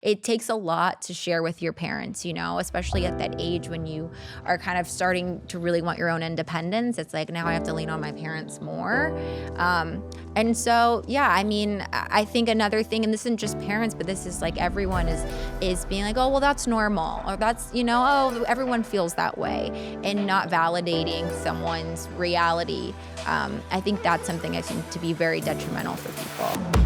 it takes a lot to share with your parents, you know, especially at that age when you are kind of starting to really want your own independence. It's like, now I have to lean on my parents more. And so, yeah, I mean, I think another thing, and this isn't just parents, but this is like everyone is being like, oh, well, that's normal. Or that's, you know, oh, everyone feels that way. And not validating someone's reality. I think that's something I think to be very detrimental for people.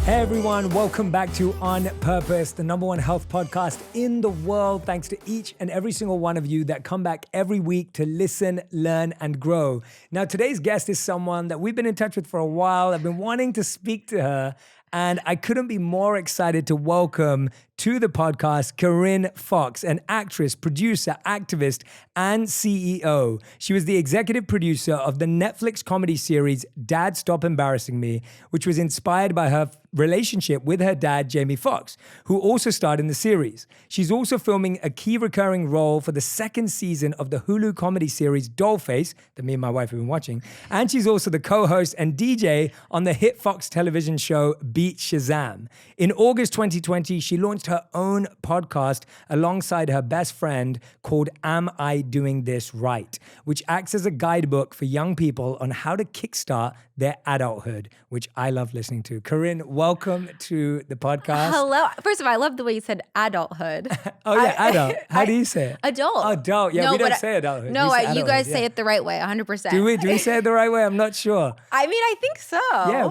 Hey everyone, welcome back to On Purpose, the #1 health podcast in the world. Thanks to each and every single one of you that come back every week to listen, learn, and grow. Now, today's guest is someone that we've been in touch with for a while. I've been wanting to speak to her, and I couldn't be more excited to welcome to the podcast Corinne Foxx, an actress, producer, activist, and CEO. She was the executive producer of the Netflix comedy series Dad, Stop Embarrassing Me, which was inspired by her relationship with her dad, Jamie Foxx, who also starred in the series. She's also filming a key recurring role for the second season of the Hulu comedy series Dollface, that me and my wife have been watching, and she's also the co-host and DJ on the hit Fox television show Beat Shazam. In August 2020, she launched her own podcast alongside her best friend called Am I Doing This Right?, which acts as a guidebook for young people on how to kickstart their adulthood, which I love listening to. Corinne, welcome to the podcast. Hello. First of all, I love the way you said adulthood. Oh yeah, adult. How do you say it? Adult. Adult. Yeah, No, we don't but say adulthood. No, We say you adulthood, guys yeah. say it the right way, 100%. Do we say it the right way? I'm not sure. I mean, I think so. Yeah,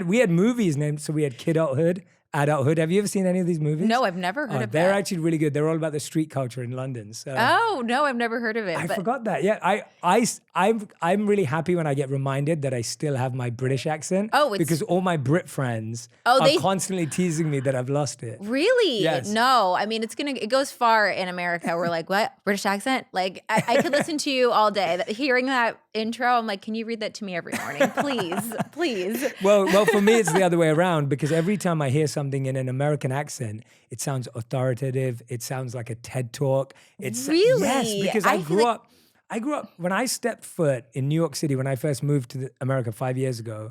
we had movies named, so we had Kidulthood, Adulthood. Have you ever seen any of these movies? No, I've never heard of They're that. actually really good. They're all about the street culture in London. So Oh, no, I've never heard of it. I but forgot that. Yeah, I'm really happy when I get reminded that I still have my British accent. Oh, it's- because all my Brit friends Oh, are they- constantly teasing me that I've lost it. Really? Yes. No. I mean, it goes far in America. We're like, what? British accent? Like, I could listen to you all day. Hearing that intro, I'm like, can you read that to me every morning? Please, please. Well, for me, it's the other way around because every time I hear something in an American accent, it sounds authoritative. It sounds like a TED talk. It's Really? Yes, because I I feel grew like- up. I grew up when I stepped foot in New York City when I first moved to America 5 years ago.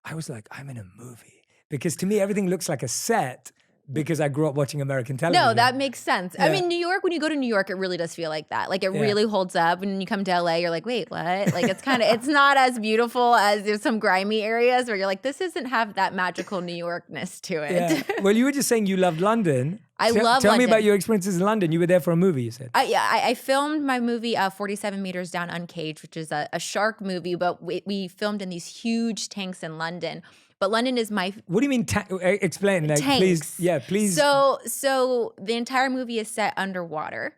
I was like, I'm in a movie because to me everything looks like a set because I grew up watching American television. No, that makes sense. I Yeah. mean, New York, when you go to New York, it really does feel like that. Like, it Yeah. really holds up. And when you come to LA, you're like, wait, what? Like, it's not as beautiful as there's some grimy areas where you're like, this doesn't have that magical New Yorkness to it. Yeah. Well, you were just saying you loved London. I love Tell me London. about your experiences in London. You were there for a movie, you said. I filmed my movie 47 Meters Down Uncaged, which is a shark movie, but we filmed in these huge tanks in London. But London is my What do you mean? Explain. Like, tanks. please. Yeah, please. So the entire movie is set underwater.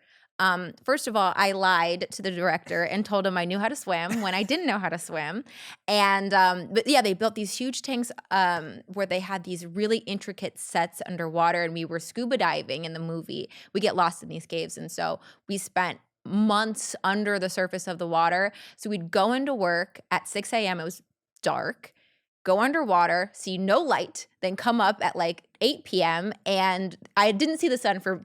First of all, I lied to the director and told him I knew how to swim when I didn't know how to swim. And but yeah, they built these huge tanks where they had these really intricate sets underwater, and we were scuba diving in the movie. We get lost in these caves, and so we spent months under the surface of the water. So we'd go into work at 6 a.m. It was dark. Go underwater, see no light, then come up at like 8 p.m. and I didn't see the sun for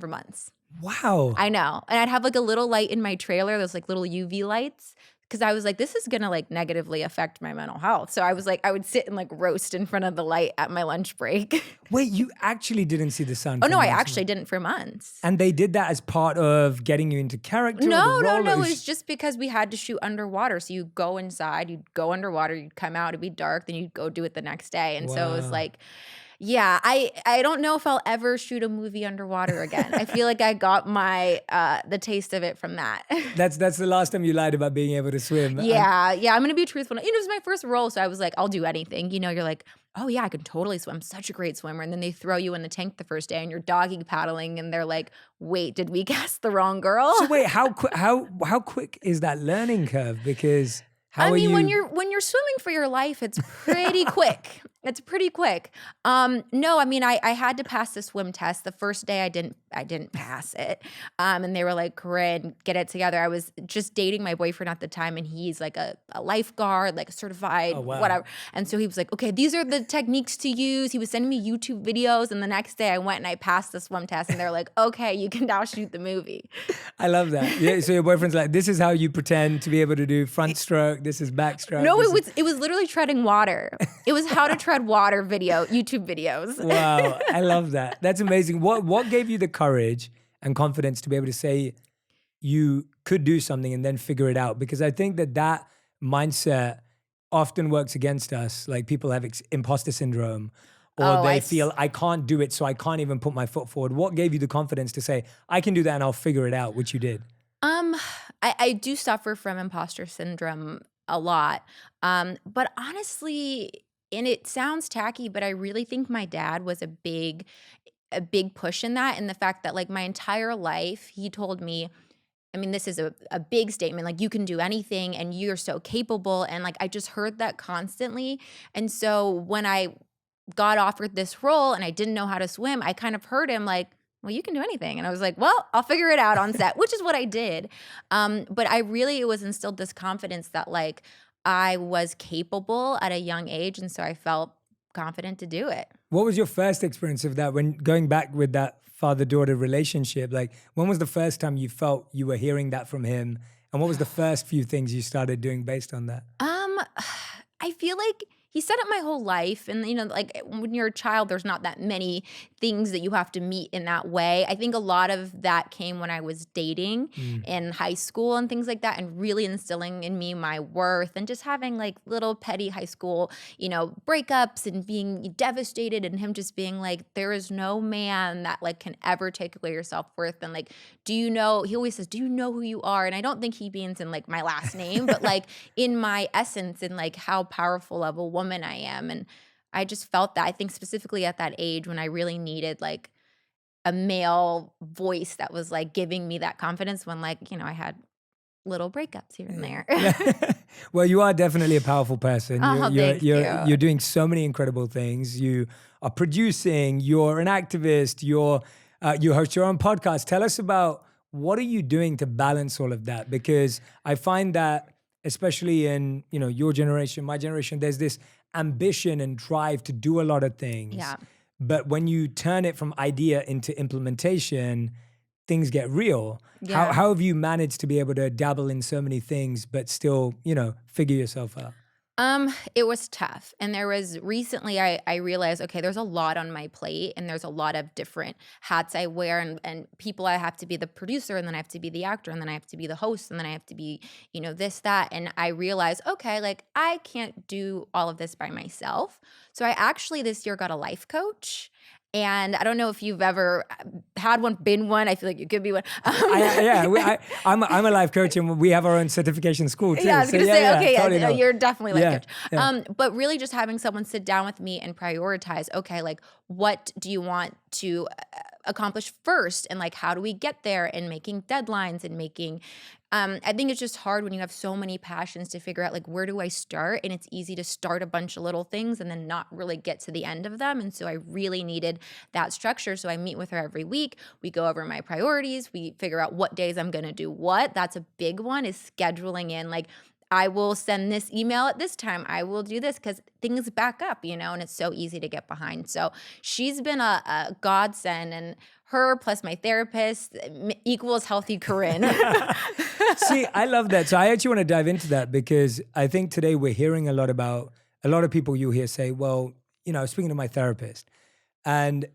months. Wow. I know. And I'd have like a little light in my trailer, those like little UV lights, because I was like, this is gonna like negatively affect my mental health. So I was like, I would sit and like roast in front of the light at my lunch break. Wait, you actually didn't see the sun? Oh for no, I months? actually didn't for months. And they did that as part of getting you into character? No, or the role, or It's just because we had to shoot underwater. So you go inside, you'd go underwater, you'd come out, it'd be dark, then you'd go do it the next day. And so it was Wow. like, yeah, I don't know if I'll ever shoot a movie underwater again. I feel like I got my the taste of it from that. That's the last time you lied about being able to swim. Yeah, I'm gonna be truthful. You know, it was my first role, so I was like, I'll do anything. You know, you're like, oh yeah, I can totally swim. I'm such a great swimmer. And then they throw you in the tank the first day, and you're doggy paddling, and they're like, wait, did we cast the wrong girl? So wait, how quick is that learning curve? Because when when you're swimming for your life, it's pretty quick. It's pretty quick. No, I mean, I had to pass the swim test. The first day I didn't pass it. And they were like, Corinne, get it together. I was just dating my boyfriend at the time, and he's like a lifeguard, like a certified, Oh, wow. whatever. And so he was like, okay, these are the techniques to use. He was sending me YouTube videos. And the next day I went and I passed the swim test, and they're like, okay, you can now shoot the movie. I love that. Yeah, so your boyfriend's like, this is how you pretend to be able to do front stroke. This is backstroke. No, it was literally treading water. It was how to tread water YouTube videos. Wow, I love that. That's amazing. What gave you the courage and confidence to be able to say you could do something and then figure it out? Because I think that mindset often works against us. Like people have imposter syndrome, or they feel I can't do it, so I can't even put my foot forward. What gave you the confidence to say, I can do that and I'll figure it out, which you did? I do suffer from imposter syndrome a lot. But honestly, and it sounds tacky, but I really think my dad was a big push in that, and the fact that like my entire life, he told me, I mean, this is a big statement, like you can do anything and you're so capable. And like I just heard that constantly. And so when I got offered this role and I didn't know how to swim, I kind of heard him like, well, you can do anything. And I was like, well, I'll figure it out on set, which is what I did. But it was instilled this confidence that like I was capable at a young age. And so I felt confident to do it. What was your first experience of that when going back with that father-daughter relationship? Like, when was the first time you felt you were hearing that from him? And what was the first few things you started doing based on that? I feel like he said it my whole life. And, you know, like when you're a child, there's not that many things that you have to meet in that way. I think a lot of that came when I was dating in high school and things like that, and really instilling in me my worth and just having like little petty high school, you know, breakups and being devastated, and him just being like, there is no man that like can ever take away your self-worth. And like, he always says, do you know who you are? And I don't think he means in like my last name, but like in my essence and like how powerful of a woman I am. And I just felt that, I think specifically at that age when I really needed like a male voice that was like giving me that confidence when like, you know, I had little breakups here and there. Yeah. Well, you are definitely a powerful person. Thank you. You're doing so many incredible things. You are producing, you're an activist, you host your own podcast. Tell us about what are you doing to balance all of that? Because I find that especially in, you know, your generation, my generation, there's this ambition and drive to do a lot of things. Yeah. But when you turn it from idea into implementation, things get real. Yeah. How have you managed to be able to dabble in so many things, but still, you know, figure yourself out? It was tough. And there was recently I realized, okay, there's a lot on my plate and there's a lot of different hats I wear and people. I have to be the producer, and then I have to be the actor, and then I have to be the host, and then I have to be, you know, this, that. And I realized, okay, like I can't do all of this by myself. So I actually this year got a life coach. And I don't know if you've ever had one, been one. I feel like you could be one. I'm a life coach, and we have our own certification school too. Yeah, I was going to say, okay, totally you're definitely life coach. Yeah. But really just having someone sit down with me and prioritize, okay, like what do you want to accomplish first? And like, how do we get there? And making deadlines and making, I think it's just hard when you have so many passions to figure out like, where do I start? And it's easy to start a bunch of little things and then not really get to the end of them. And so I really needed that structure. So I meet with her every week. We go over my priorities. We figure out what days I'm going to do what. That's a big one, is scheduling in like, I will send this email at this time. I will do this, because things back up, you know, and it's so easy to get behind. So she's been a godsend, and her plus my therapist equals healthy Corinne. See, I love that. So I actually want to dive into that, because I think today we're hearing a lot of people you hear say, well, you know, I was speaking to my therapist, and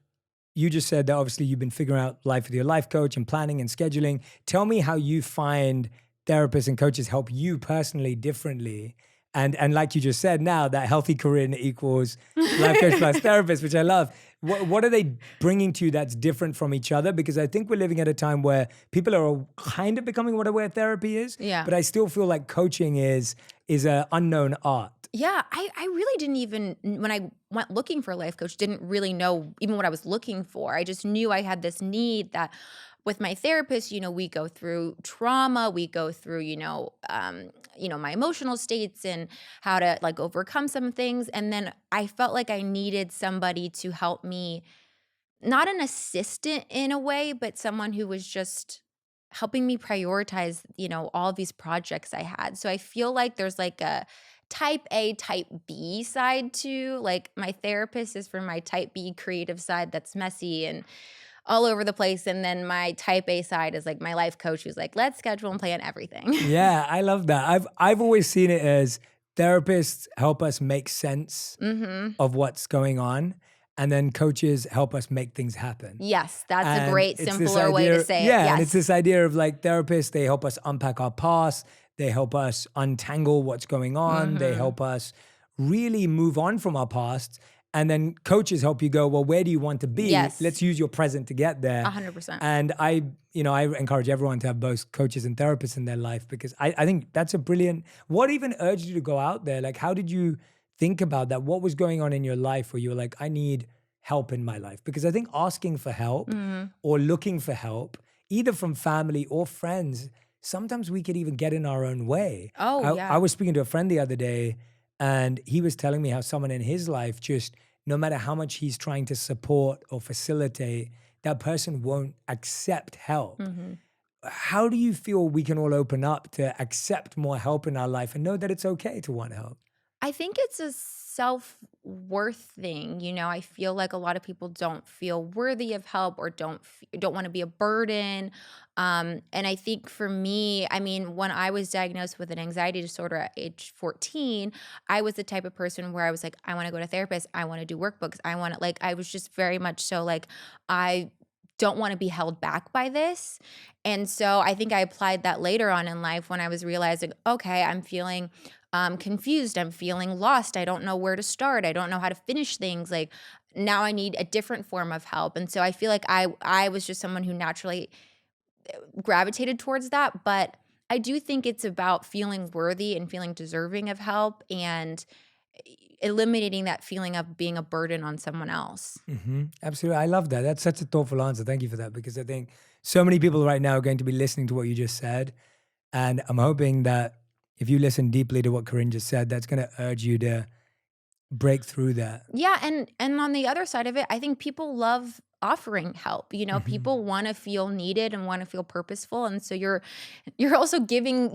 you just said that obviously you've been figuring out life with your life coach and planning and scheduling. Tell me how you find therapists and coaches help you personally differently. And like you just said, now that healthy Corinne equals life coach plus therapist, which I love. What are they bringing to you that's different from each other? Because I think we're living at a time where people are kind of becoming aware therapy is. Yeah. But I still feel like coaching is an unknown art. Yeah, I really didn't even, when I went looking for a life coach, didn't really know even what I was looking for. I just knew I had this need that with my therapist, we go through trauma, we go through, my emotional states and how to like overcome some things. And then I felt like I needed somebody to help me, not an assistant in a way, but someone who was just helping me prioritize, all of these projects I had. So I feel like there's like a type A, type B side to like my therapist is for my type B creative side that's messy and all over the place. And then my type A side is like my life coach who's like, let's schedule and plan everything. Yeah, I love that. I've always seen it as therapists help us make sense of what's going on, and then coaches help us make things happen. Yes, that's And a great, it's this simpler way idea- to say it. Yeah, Yes. and it's this idea of like therapists, they help us unpack our past, they help us untangle what's going on, they help us really move on from our past. And then coaches help you go, well, where do you want to be? Yes. Let's use your present to get there. 100%. And I encourage everyone to have both coaches and therapists in their life, because I think that's a brilliant, what even urged you to go out there? Like, how did you think about that? What was going on in your life where you were like, I need help in my life? Because I think asking for help or looking for help, either from family or friends, sometimes we could even get in our own way. Oh, yeah. I was speaking to a friend the other day, and he was telling me how someone in his life just, no matter how much he's trying to support or facilitate, that person won't accept help. How do you feel we can all open up to accept more help in our life and know that it's okay to want help? I think it's a self-worth thing. I feel like a lot of people don't feel worthy of help or don't want to be a burden. And I think for me, when I was diagnosed with an anxiety disorder at age 14, I was the type of person where I was like, I want to go to therapist. I want to do workbooks. I was just very much so like, I don't want to be held back by this. And so I think I applied that later on in life when I was realizing, okay, I'm feeling confused. I'm feeling lost. I don't know where to start. I don't know how to finish things. Like now I need a different form of help. And so I feel like I was just someone who naturally gravitated towards that. But I do think it's about feeling worthy and feeling deserving of help and eliminating that feeling of being a burden on someone else. Absolutely. I love that. That's such a thoughtful answer. Thank you for that, because I think so many people right now are going to be listening to what you just said. And I'm hoping that if you listen deeply to what Corinne just said, that's going to urge you to break through that. Yeah, and on the other side of it, I think people love offering help. People want to feel needed and want to feel purposeful, and so you're also giving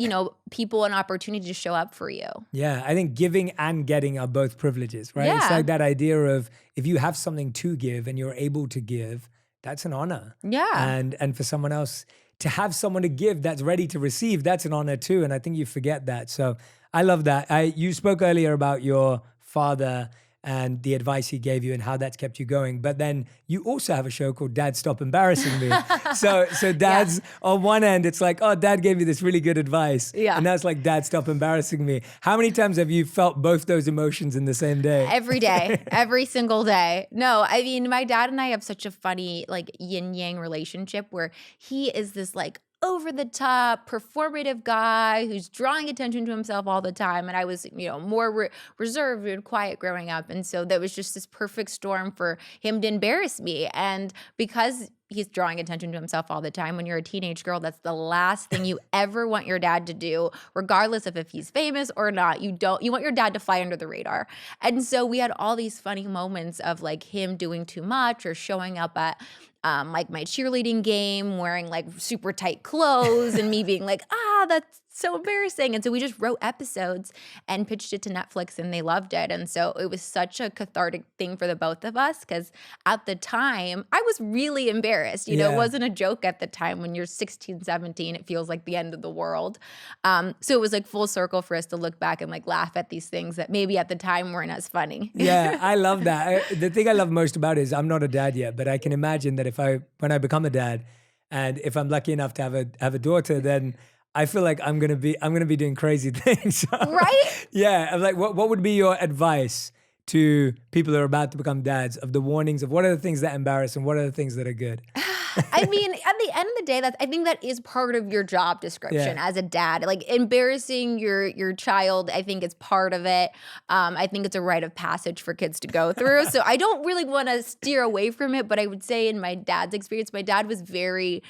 people an opportunity to show up for you. Yeah, I think giving and getting are both privileges, right? It's Yeah. like that idea of if you have something to give and you're able to give, that's an honor. Yeah. And for someone else to have someone to give that's ready to receive, that's an honor too. And I think you forget that. So I love that. You spoke earlier about your father and the advice he gave you and how that's kept you going. But then you also have a show called Dad Stop Embarrassing Me. So dad's on one end, it's like, oh, dad gave me this really good advice. Yeah. And that's like, Dad Stop Embarrassing Me. How many times have you felt both those emotions in the same day? Every day, every single day. No, my dad and I have such a funny like yin yang relationship where he is this like over the top performative guy who's drawing attention to himself all the time, and I was more reserved and quiet growing up, and so that was just this perfect storm for him to embarrass me. And because he's drawing attention to himself all the time, when you're a teenage girl, that's the last thing you ever want your dad to do, regardless of if he's famous or not. You want your dad to fly under the radar. And so we had all these funny moments of like him doing too much or showing up at like my cheerleading game wearing like super tight clothes and me being like, that's so embarrassing. And so we just wrote episodes and pitched it to Netflix, and they loved it. And so it was such a cathartic thing for the both of us, because at the time I was really embarrassed. It wasn't a joke at the time. When you're 16, 17, it feels like the end of the world. So it was like full circle for us to look back and like laugh at these things that maybe at the time weren't as funny. Yeah, I love that. The thing I love most about it is I'm not a dad yet, but I can imagine that when I become a dad, and if I'm lucky enough to have a daughter, then I feel like I'm gonna be doing crazy things. Right? Yeah. I'm like, what would be your advice to people who are about to become dads, of the warnings of what are the things that embarrass and what are the things that are good? At the end of the day, I think that is part of your job description as a dad. Like embarrassing your child, I think it's part of it. I think it's a rite of passage for kids to go through. So I don't really want to steer away from it, but I would say in my dad's experience, my dad was very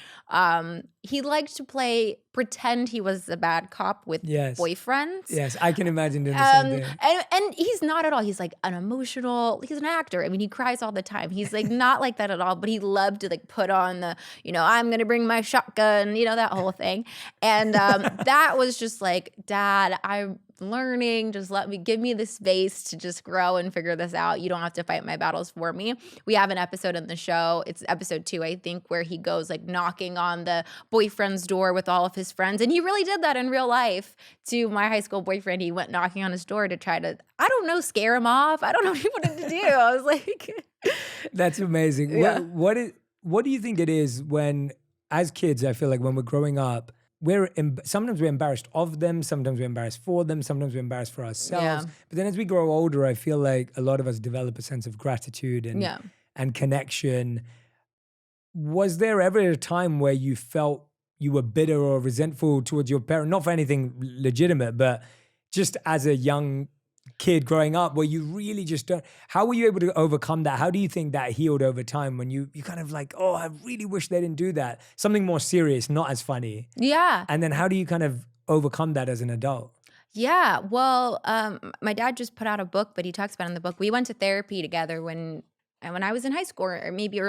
he liked to pretend he was a bad cop with boyfriends. Yes, I can imagine doing the same thing. And he's not at all. He's like he's an actor. I mean, he cries all the time. He's like not like that at all, but he loved to like put on the, I'm going to bring my shotgun, that whole thing. And that was just like, Dad, I'm learning. Just give me the space to just grow and figure this out. You don't have to fight my battles for me. We have an episode in the show. It's episode 2, I think, where he goes like knocking on the boyfriend's door with all of his friends. And he really did that in real life to my high school boyfriend. He went knocking on his door to try to, I don't know, scare him off. I don't know what he wanted to do. I was like, that's amazing. Yeah. What do you think it is when, as kids, I feel like when we're growing up, sometimes we're embarrassed of them, sometimes we're embarrassed for them, sometimes we're embarrassed for ourselves. Yeah. But then as we grow older, I feel like a lot of us develop a sense of gratitude and connection. Was there ever a time where you felt you were bitter or resentful towards your parent? Not for anything legitimate, but just as a young kid growing up where you really just don't, how were you able to overcome that? How do you think that healed over time when you kind of like, oh, I really wish they didn't do that? Something more serious, not as funny. Yeah. And then how do you kind of overcome that as an adult? Yeah. Well, my dad just put out a book, but he talks about in the book, we went to therapy together when I was in high school or maybe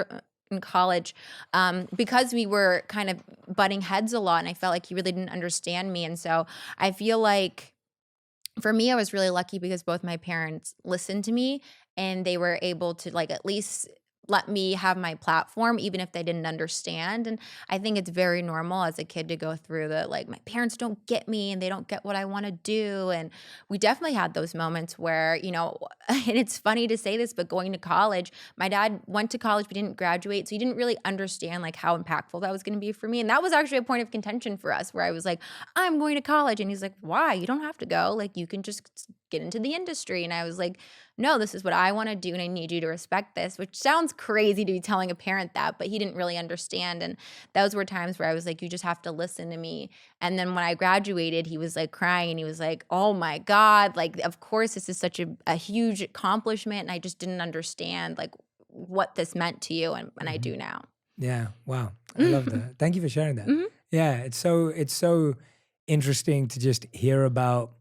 in college, because we were kind of butting heads a lot, and I felt like he really didn't understand me. And so I feel like for me, I was really lucky because both my parents listened to me and they were able to like at least let me have my platform, even if they didn't understand. And I think it's very normal as a kid to go through the, like, my parents don't get me and they don't get what I want to do. And we definitely had those moments where, and it's funny to say this, but going to college, my dad went to college, but didn't graduate. So he didn't really understand like how impactful that was going to be for me. And that was actually a point of contention for us where I was like, I'm going to college. And he's like, why? You don't have to go. Like, you can just get into the industry. And I was like, no, this is what I want to do, and I need you to respect this, which sounds crazy to be telling a parent that, but he didn't really understand. And those were times where I was like, you just have to listen to me. And then when I graduated, he was like crying and he was like, oh my God, like, of course, this is such a huge accomplishment. And I just didn't understand like what this meant to you. And I do now. Yeah. Wow. I love that. Thank you for sharing that. Mm-hmm. Yeah. It's so interesting to just hear about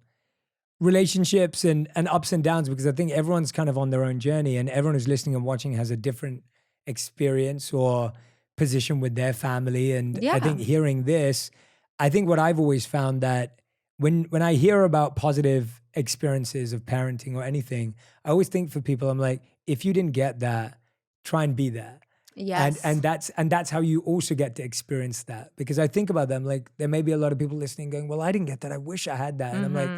relationships and ups and downs, because I think everyone's kind of on their own journey, and everyone who's listening and watching has a different experience or position with their family. And I think hearing this, I think what I've always found that when I hear about positive experiences of parenting or anything, I always think for people, I'm like, if you didn't get that, try and be that. Yes. And that's how you also get to experience that. Because I think about them, like, there may be a lot of people listening going, well, I didn't get that. I wish I had that. And I'm like,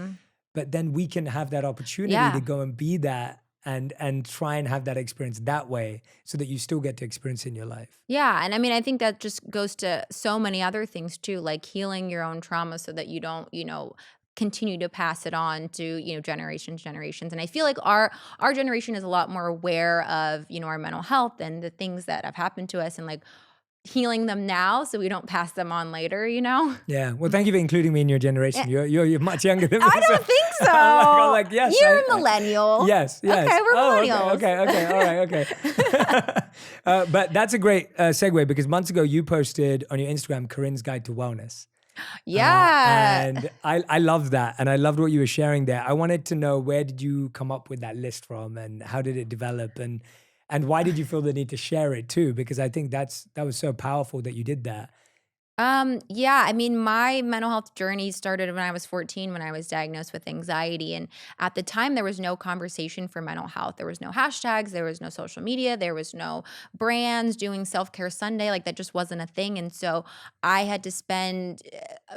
but then we can have that opportunity to go and be that and try and have that experience that way so that you still get to experience it in your life. Yeah. And I mean, I think that just goes to so many other things too, like healing your own trauma so that you don't, continue to pass it on to, generations. And I feel like our generation is a lot more aware of, our mental health and the things that have happened to us and like healing them now so we don't pass them on later, Yeah. Well, thank you for including me in your generation. You're much younger than me. I don't think so. I'm like, yes. You're a millennial. Yes. Okay, we're millennials. Okay. All right. Okay. But that's a great segue, because months ago you posted on your Instagram Corinne's Guide to Wellness. Yeah. And I loved that. And I loved what you were sharing there. I wanted to know, where did you come up with that list from, and how did it develop, and why did you feel the need to share it too? Because I think that was so powerful that you did that. Yeah, I mean, my mental health journey started when I was 14, when I was diagnosed with anxiety. And at the time, there was no conversation for mental health. There was no hashtags, there was no social media, there was no brands doing self-care Sunday. Like, that just wasn't a thing. And so I had to spend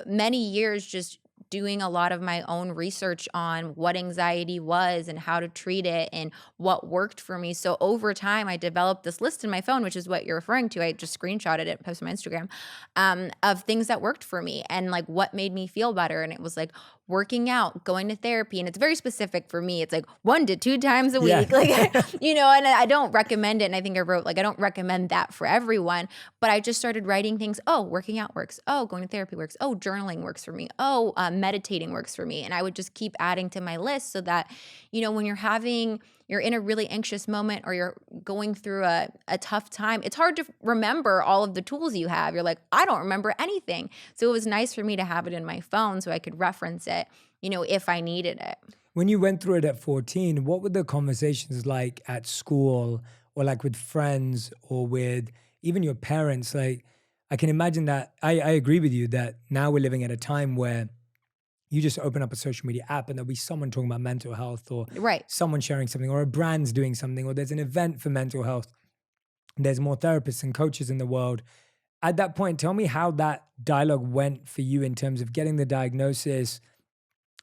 many years just doing a lot of my own research on what anxiety was and how to treat it and what worked for me. So over time, I developed this list in my phone, which is what you're referring to. I just screenshotted it and posted on my Instagram, of things that worked for me and like what made me feel better. And it was like working out, going to therapy. And it's very specific for me. It's like 1 to 2 times a Yeah. week. Like, and I don't recommend it. And I think I wrote, like, I don't recommend that for everyone, but I just started writing things. Oh, working out works. Oh, going to therapy works. Oh, journaling works for me. Oh, meditating works for me. And I would just keep adding to my list so that, when you're in a really anxious moment or you're going through a tough time, it's hard to remember all of the tools you have. You're like, I don't remember anything. So it was nice for me to have it in my phone so I could reference it, if I needed it. When you went through it at 14, what were the conversations like at school or like with friends or with even your parents? Like, I can imagine that I agree with you that now we're living at a time where you just open up a social media app and there'll be someone talking about mental health or Right. someone sharing something or a brand's doing something or there's an event for mental health. There's more therapists and coaches in the world. At that point, tell me how that dialogue went for you in terms of getting the diagnosis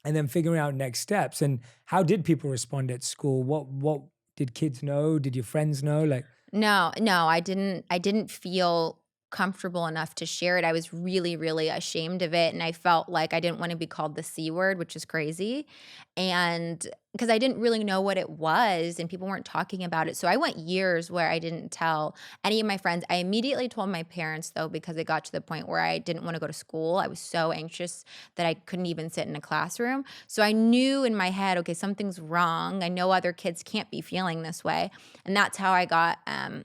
and then figuring out next steps. And how did people respond at school? What did kids know? Did your friends know? Like, No, I didn't feel comfortable enough to share it. I was really, really ashamed of it. And I felt like I didn't want to be called the C word, which is crazy. And because I didn't really know what it was and people weren't talking about it. So I went years where I didn't tell any of my friends. I immediately told my parents, though, because it got to the point where I didn't want to go to school. I was so anxious that I couldn't even sit in a classroom. So I knew in my head, okay, something's wrong. I know other kids can't be feeling this way. And that's how I got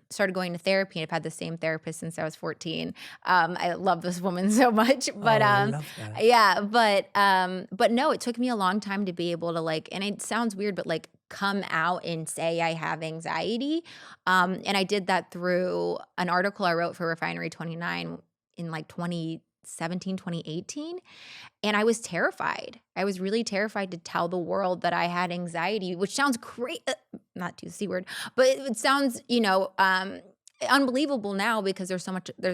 started going to therapy. And I've had the same therapist since I was 14. I love this woman so much. But I love that. yeah, but no, it took me a long time to be able to, like, and it sounds weird, but like come out and say I have anxiety. And I did that through an article I wrote for Refinery 29 in like 2017, 2018. And I was terrified. I was really terrified to tell the world that I had anxiety, which sounds great, not to C word, but it sounds, unbelievable now because there's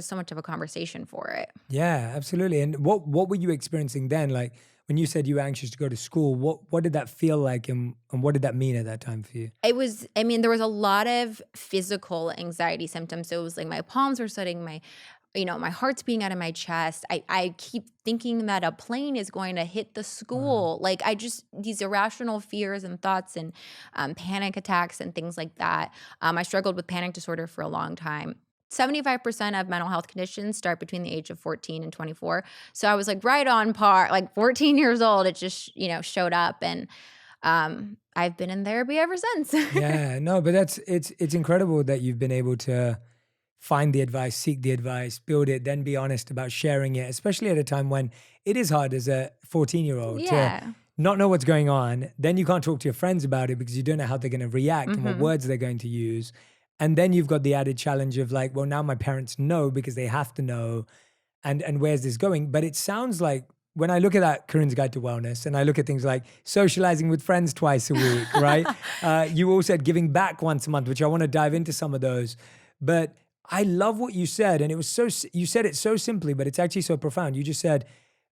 so much of a conversation for it. Yeah, absolutely. And what were you experiencing then? Like when you said you were anxious to go to school, what did that feel like and what did that mean at that time for you? There was a lot of physical anxiety symptoms. So it was like my palms were sweating, my heart's beating out of my chest. I keep thinking that a plane is going to hit the school. Like these irrational fears and thoughts and panic attacks and things like that. I struggled with panic disorder for a long time. 75% of mental health conditions start between the age of 14 and 24. So I was like right on par, like 14 years old. It just, showed up and I've been in therapy ever since. Yeah, no, but it's incredible that you've been able to find the advice, seek the advice, build it, then be honest about sharing it, especially at a time when it is hard as a 14-year-old to not know what's going on. Then you can't talk to your friends about it because you don't know how they're going to react and what words they're going to use. And then you've got the added challenge of like, well, now my parents know because they have to know. And where's this going? But it sounds like when I look at that Corinne's Guide to Wellness and I look at things like socializing with friends twice a week, right? You all said giving back once a month, which I want to dive into some of those. But I love what you said. And you said it so simply, but it's actually so profound. You just said,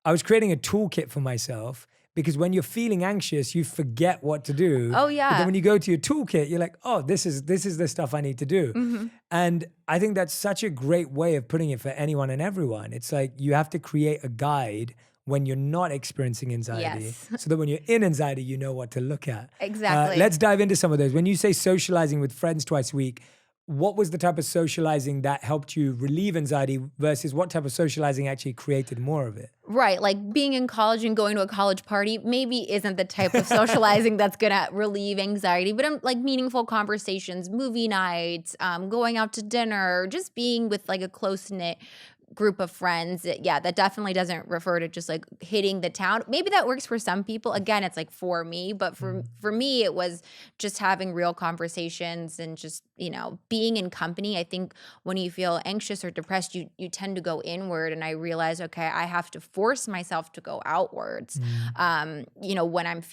I was creating a toolkit for myself because when you're feeling anxious, you forget what to do. Oh, yeah. But then when you go to your toolkit, you're like, oh, this is the stuff I need to do. And I think that's such a great way of putting it for anyone and everyone. It's like you have to create a guide when you're not experiencing anxiety so that when you're in anxiety, you know what to look at. Exactly. Let's dive into some of those. When you say socializing with friends twice a week, what was the type of socializing that helped you relieve anxiety versus what type of socializing actually created more of it? Right. Like being in college and going to a college party maybe isn't the type of socializing that's going to relieve anxiety, but like meaningful conversations, movie nights, going out to dinner, just being with like a close-knit group of friends. That definitely doesn't refer to just like hitting the town. Maybe that works for some people. Again, it's like for me, but for me, it was just having real conversations and just, being in company. I think when you feel anxious or depressed, you tend to go inward. And I realized, okay, I have to force myself to go outwards, when I'm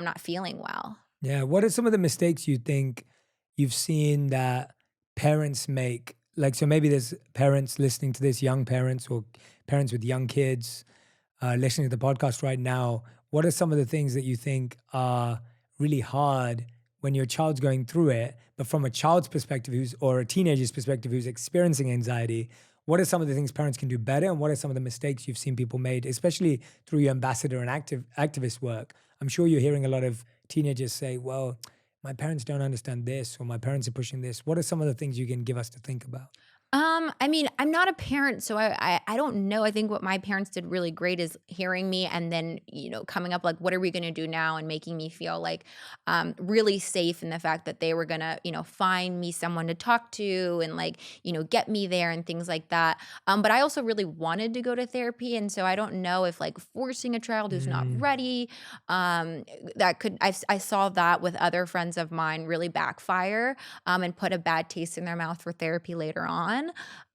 not feeling well. Yeah. What are some of the mistakes you think you've seen that parents make? Like, so maybe there's parents listening to this, young parents or parents with young kids listening to the podcast right now. What are some of the things that you think are really hard when your child's going through it, but from a child's perspective or a teenager's perspective who's experiencing anxiety, what are some of the things parents can do better, and what are some of the mistakes you've seen people made, especially through your ambassador and activist work? I'm sure you're hearing a lot of teenagers say, well, my parents don't understand this, or my parents are pushing this. What are some of the things you can give us to think about? I mean, I'm not a parent, so I don't know. I think what my parents did really great is hearing me and then, coming up like, what are we going to do now? And making me feel like really safe in the fact that they were going to, find me someone to talk to and like, get me there and things like that. But I also really wanted to go to therapy. And so I don't know if like forcing a child who's not ready, I saw that with other friends of mine really backfire and put a bad taste in their mouth for therapy later on.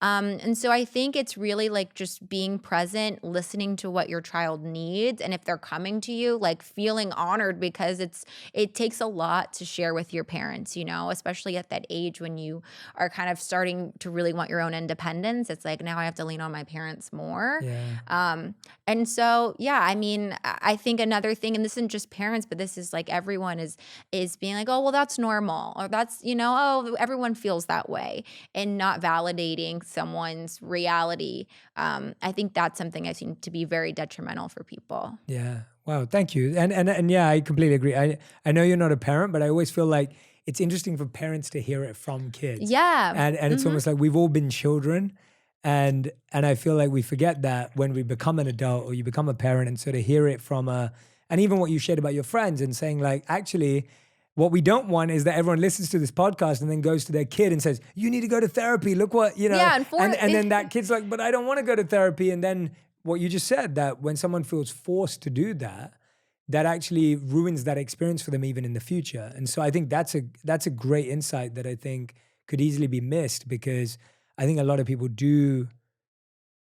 And so I think it's really like just being present, listening to what your child needs. And if they're coming to you, like feeling honored, because it takes a lot to share with your parents, especially at that age when you are kind of starting to really want your own independence. It's like, now I have to lean on my parents more. Yeah. And so, yeah, I mean, I think another thing, and this isn't just parents, but this is like everyone is being like, oh, well, that's normal. Or that's, oh, everyone feels that way, and not validating someone's reality. I think that's something I've seen to be very detrimental for people. Yeah. Wow. Thank you. And yeah, I completely agree. I know you're not a parent, but I always feel like it's interesting for parents to hear it from kids. Yeah. And it's almost like we've all been children. And I feel like we forget that when we become an adult or you become a parent, and so to hear it from and even what you shared about your friends and saying like, actually, what we don't want is that everyone listens to this podcast and then goes to their kid and says, you need to go to therapy. Look what, Yeah, and then that kid's like, but I don't want to go to therapy. And then what you just said, that when someone feels forced to do that, that actually ruins that experience for them even in the future. And so I think that's a great insight that I think could easily be missed, because I think a lot of people do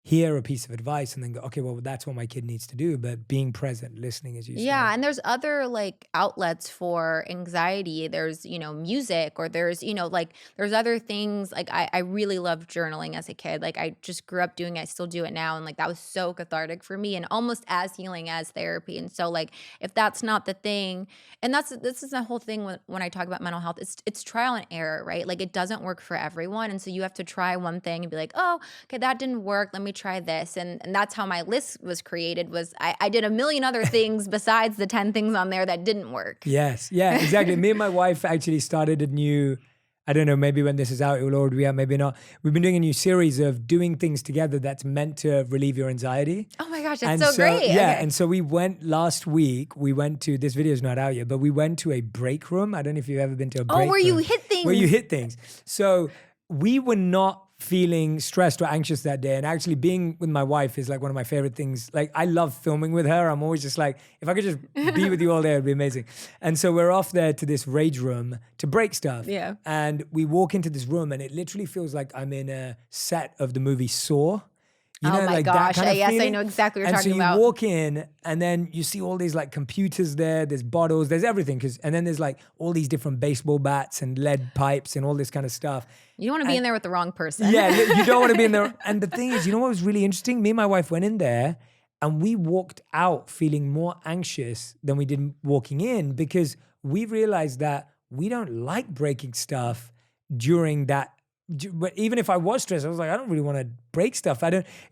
hear a piece of advice and then go, okay, well, that's what my kid needs to do. But being present, listening, as you said. Yeah, and there's other like outlets for anxiety. There's, music, or there's, like there's other things. Like I really loved journaling as a kid. Like I just grew up doing it. I still do it now. And like that was so cathartic for me and almost as healing as therapy. And so like if that's not the thing, and this is the whole thing when I talk about mental health, it's trial and error, right? Like it doesn't work for everyone. And so you have to try one thing and be like, oh, okay, that didn't work. Let me try this. And that's how my list was created. Was I did a million other things besides the 10 things on there that didn't work. Yes. Yeah, exactly. Me and my wife actually started a new, I don't know, maybe when this is out, it will already be out, maybe not. We've been doing a new series of doing things together that's meant to relieve your anxiety. Oh my gosh, that's so great. Yeah. Okay. And so we went last week, this video is not out yet, but we went to a break room. I don't know if you've ever been to a break room. Oh, where you hit things. Where you hit things. So we were not feeling stressed or anxious that day. And actually being with my wife is like one of my favorite things. Like I love filming with her. I'm always just like, if I could just be with you all day, it'd be amazing. And so we're off there to this rage room to break stuff. Yeah. And we walk into this room and it literally feels like I'm in a set of the movie Saw. Oh my like gosh. that kind of Yes, feeling. I know exactly what you're and talking so you about. walk in and then you see all these like computers there's bottles, there's everything. And then there's like all these different baseball bats and lead pipes and all this kind of stuff. You don't want to be in there with the wrong person. Yeah, you don't want to be in there. And the thing is, what was really interesting? Me and my wife went in there and we walked out feeling more anxious than we did walking in, because we realized that we don't like breaking stuff during that. But even if I was stressed, I was like, I don't really want to break stuff.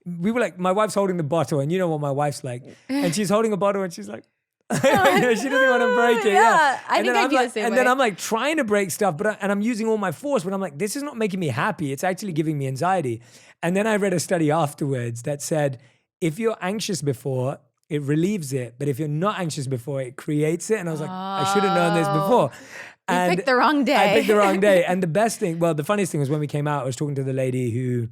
We were like, my wife's holding the bottle, and you know what my wife's like. And she's holding a bottle and she's like, she doesn't want to break it. Yeah, I think I'd be the same way. And then I'm like trying to break stuff, and I'm using all my force, but I'm like, this is not making me happy. It's actually giving me anxiety. And then I read a study afterwards that said, if you're anxious before, it relieves it. But if you're not anxious before, it creates it. And I was like, I should have known this before. You picked the wrong day. I picked the wrong day. And the funniest thing was when we came out, I was talking to the lady who,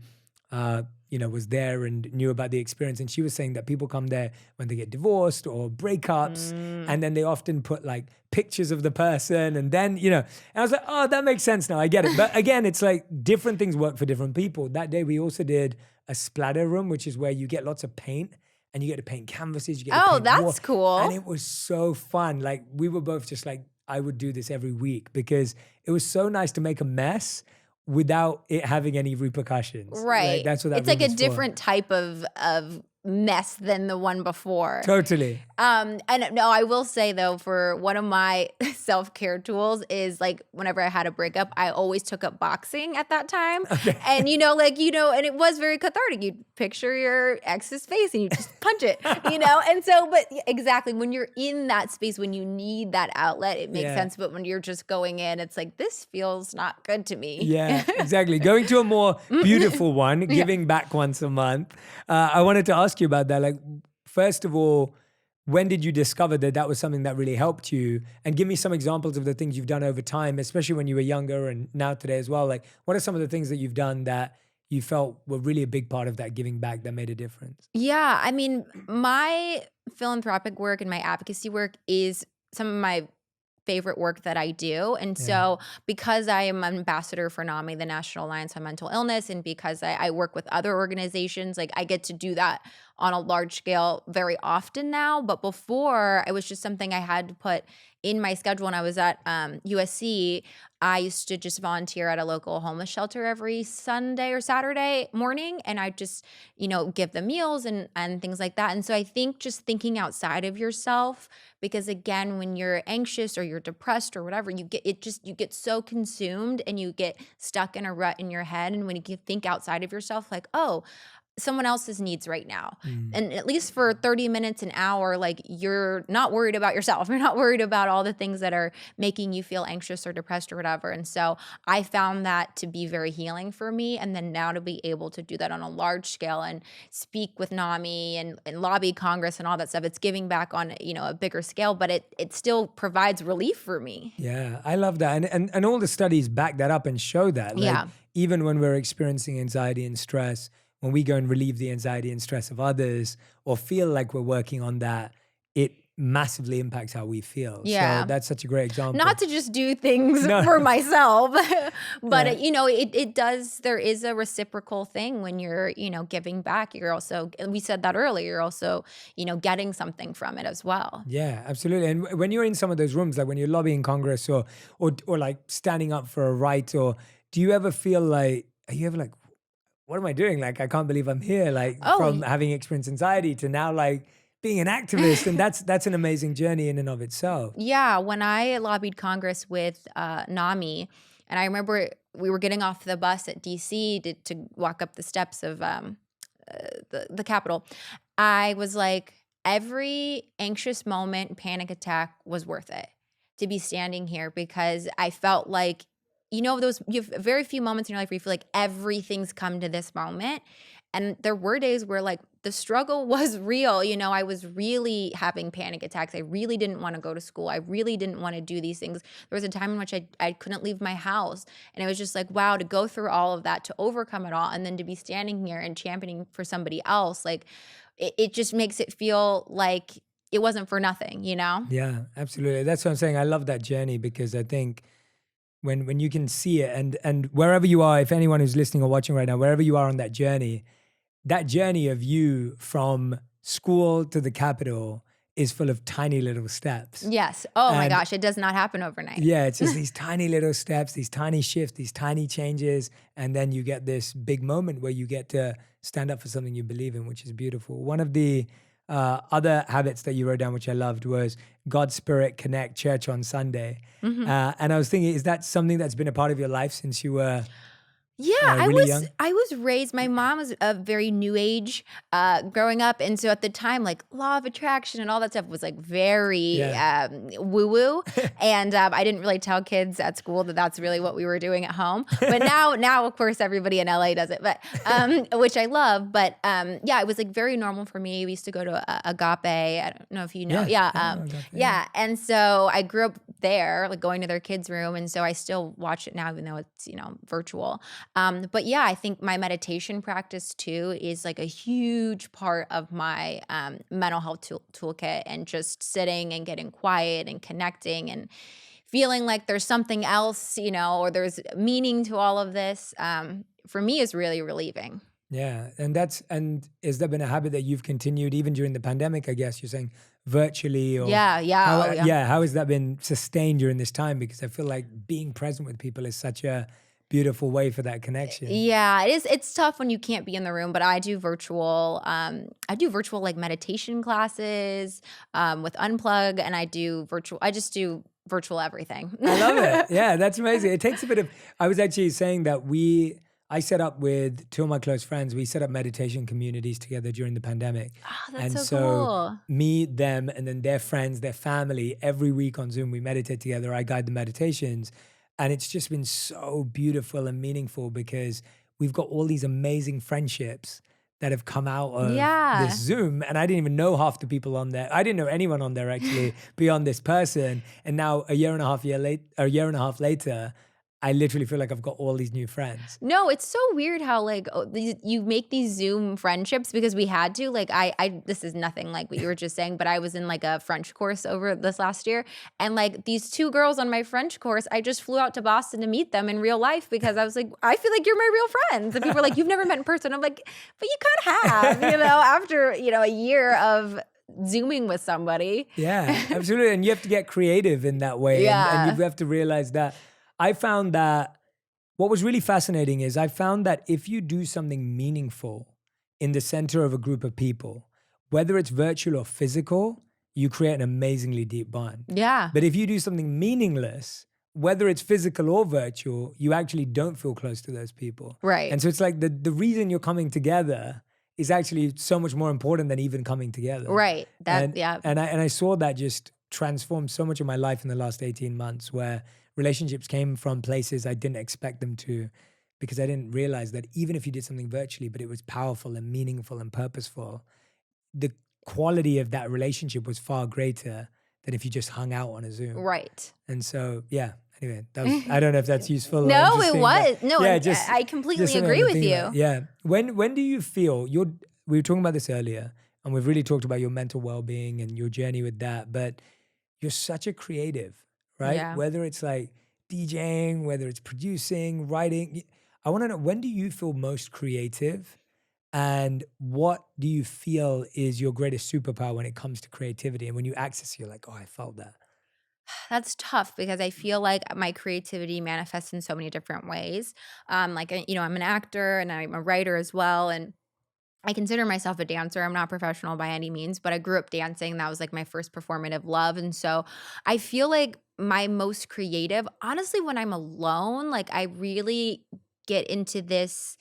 was there and knew about the experience. And she was saying that people come there when they get divorced or breakups. And then they often put like pictures of the person. And then, and I was like, oh, that makes sense now. I get it. But again, it's like different things work for different people. That day we also did a splatter room, which is where you get lots of paint. And you get to paint canvases. You get to paint that's cool. And it was so fun. Like we were both just like, I would do this every week, because it was so nice to make a mess without it having any repercussions. Right. Like, that's what that it's like a room is different type of mess than the one before. Totally. And no, I will say though, for one of my self-care tools is like whenever I had a breakup, I always took up boxing at that time. Okay. And and it was very cathartic. You picture your ex's face and you just punch it, And so, but exactly when you're in that space, when you need that outlet, it makes sense. But when you're just going in, it's like, this feels not good to me. Yeah, exactly. Going to a more beautiful one, giving back once a month. I wanted to ask you about that. Like, first of all, when did you discover that that was something that really helped you? And give me some examples of the things you've done over time, especially when you were younger and now today as well. Like, what are some of the things that you've done that you felt were really a big part of that giving back that made a difference? Yeah, I mean, my philanthropic work and my advocacy work is some of my favorite work that I do. And so because I am ambassador for NAMI, the National Alliance on Mental Illness, and because I work with other organizations, like I get to do that on a large scale very often now. But before, it was just something I had to put in my schedule. When I was at USC, I used to just volunteer at a local homeless shelter every Sunday or Saturday morning. And I just, give them meals and things like that. And so I think just thinking outside of yourself, because again, when you're anxious or you're depressed or whatever, you get so consumed and you get stuck in a rut in your head. And when you think outside of yourself, like, oh, someone else's needs right now. And at least for 30 minutes, an hour, like you're not worried about yourself. You're not worried about all the things that are making you feel anxious or depressed or whatever. And so I found that to be very healing for me. And then now to be able to do that on a large scale and speak with NAMI and lobby Congress and all that stuff, it's giving back on, a bigger scale, but it still provides relief for me. Yeah, I love that. And all the studies back that up and show that. Like, even when we're experiencing anxiety and stress, when we go and relieve the anxiety and stress of others or feel like we're working on that, it massively impacts how we feel. Yeah. So that's such a great example. Not to just do things for myself, but it does, there is a reciprocal thing when you're, giving back. You're also, and we said that earlier, you're also, getting something from it as well. Yeah, absolutely. And when you're in some of those rooms, like when you're lobbying Congress or like standing up for a right, or do you ever feel like, are you ever like, what am I doing? Like, I can't believe I'm here. Like, from having experienced anxiety to now like being an activist. And that's an amazing journey in and of itself. Yeah. When I lobbied Congress with NAMI, and I remember we were getting off the bus at DC to walk up the steps of the Capitol, I was like, every anxious moment, panic attack was worth it to be standing here, because I felt like, you have very few moments in your life where you feel like everything's come to this moment. And there were days where like the struggle was real. I was really having panic attacks. I really didn't want to go to school. I really didn't want to do these things. There was a time in which I couldn't leave my house. And it was just like, wow, to go through all of that, to overcome it all, and then to be standing here and championing for somebody else, like it just makes it feel like it wasn't for nothing, Yeah, absolutely. That's what I'm saying. I love that journey, because I think when you can see it, and wherever you are, if anyone who's listening or watching right now, wherever you are on that journey of you from school to the Capitol is full of tiny little steps. Yes. Oh my gosh, it does not happen overnight. Yeah, it's just these tiny little steps, these tiny shifts, these tiny changes, and then you get this big moment where you get to stand up for something you believe in, which is beautiful. One of the other habits that you wrote down, which I loved, was God, Spirit, Connect, Church on Sunday. And I was thinking, is that something that's been a part of your life since you were really young? I was raised, my mom was a very new age growing up. And so at the time, like law of attraction and all that stuff was like very woo-woo. And I didn't really tell kids at school that that's really what we were doing at home. But now of course, everybody in LA does it, but which I love. But it was like very normal for me. We used to go to Agape. I don't know if you know. And so I grew up there, like going to their kids' room. And so I still watch it now, even though it's, virtual. But I think my meditation practice too is like a huge part of my mental health toolkit, and just sitting and getting quiet and connecting and feeling like there's something else, or there's meaning to all of this, for me is really relieving. Yeah. And has there been a habit that you've continued even during the pandemic, I guess you're saying, virtually? Or how has that been sustained during this time? Because I feel like being present with people is such a beautiful way for that connection. Yeah, it is. It's tough when you can't be in the room, but I do virtual. I do virtual like meditation classes with Unplug, and I do virtual. I just do virtual everything. I love it. Yeah, that's amazing. It takes a bit of. I was actually saying that I set up with two of my close friends. We set up meditation communities together during the pandemic. Oh, that's and so cool. Me, them, and then their friends, their family, every week on Zoom, we meditate together. I guide the meditations. And it's just been so beautiful and meaningful because we've got all these amazing friendships that have come out of this Zoom. And I didn't even know half the people on there. I didn't know anyone on there actually beyond this person. And now a year and a half later, I literally feel like I've got all these new friends. No, it's so weird how like you make these Zoom friendships because we had to. Like I this is nothing like what you were just saying, but I was in like a French course over this last year, and like these two girls on my French course, I just flew out to Boston to meet them in real life because I was like, I feel like you're my real friends. And people were like, you've never met in person. I'm like, but you kind of have, after a year of Zooming with somebody. Yeah, absolutely. And you have to get creative in that way. Yeah. And you have to realize that. I found that what was really fascinating is I found that if you do something meaningful in the center of a group of people, whether it's virtual or physical, you create an amazingly deep bond. Yeah. But if you do something meaningless, whether it's physical or virtual, you actually don't feel close to those people. Right. And so it's like the reason you're coming together is actually so much more important than even coming together. Right. And I saw that just transform so much of my life in the last 18 months where relationships came from places I didn't expect them to, because I didn't realize that even if you did something virtually, but it was powerful and meaningful and purposeful, the quality of that relationship was far greater than if you just hung out on a Zoom. Right. And so, yeah. Anyway, I don't know if that's useful. No, it was. But no, yeah, I completely agree with you. Yeah. When do you feel we were talking about this earlier, and we've really talked about your mental well-being and your journey with that, but you're such a creative, right? Yeah. Whether it's like DJing, whether it's producing, writing. I want to know, when do you feel most creative? And what do you feel is your greatest superpower when it comes to creativity? And when you access it, you're like, oh, I felt that. That's tough because I feel like my creativity manifests in so many different ways. I'm an actor and I'm a writer as well. And I consider myself a dancer. I'm not professional by any means, but I grew up dancing. That was like my first performative love. And so I feel like my most creative, honestly, when I'm alone, like I really get into this,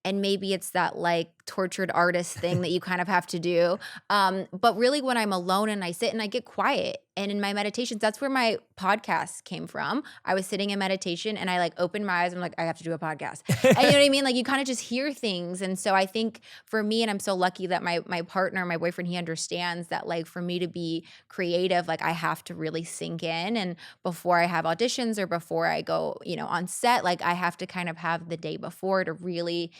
and maybe it's that like tortured artist thing that you kind of have to do. But really when I'm alone and I sit and I get quiet, and in my meditations, that's where my podcast came from. I was sitting in meditation and I like opened my eyes. I'm like, I have to do a podcast. And you know what I mean? Like you kind of just hear things. And so I think for me, and I'm so lucky that my partner, my boyfriend, he understands that like for me to be creative, like I have to really sink in. And before I have auditions or before I go, on set, like I have to kind of have the day before to really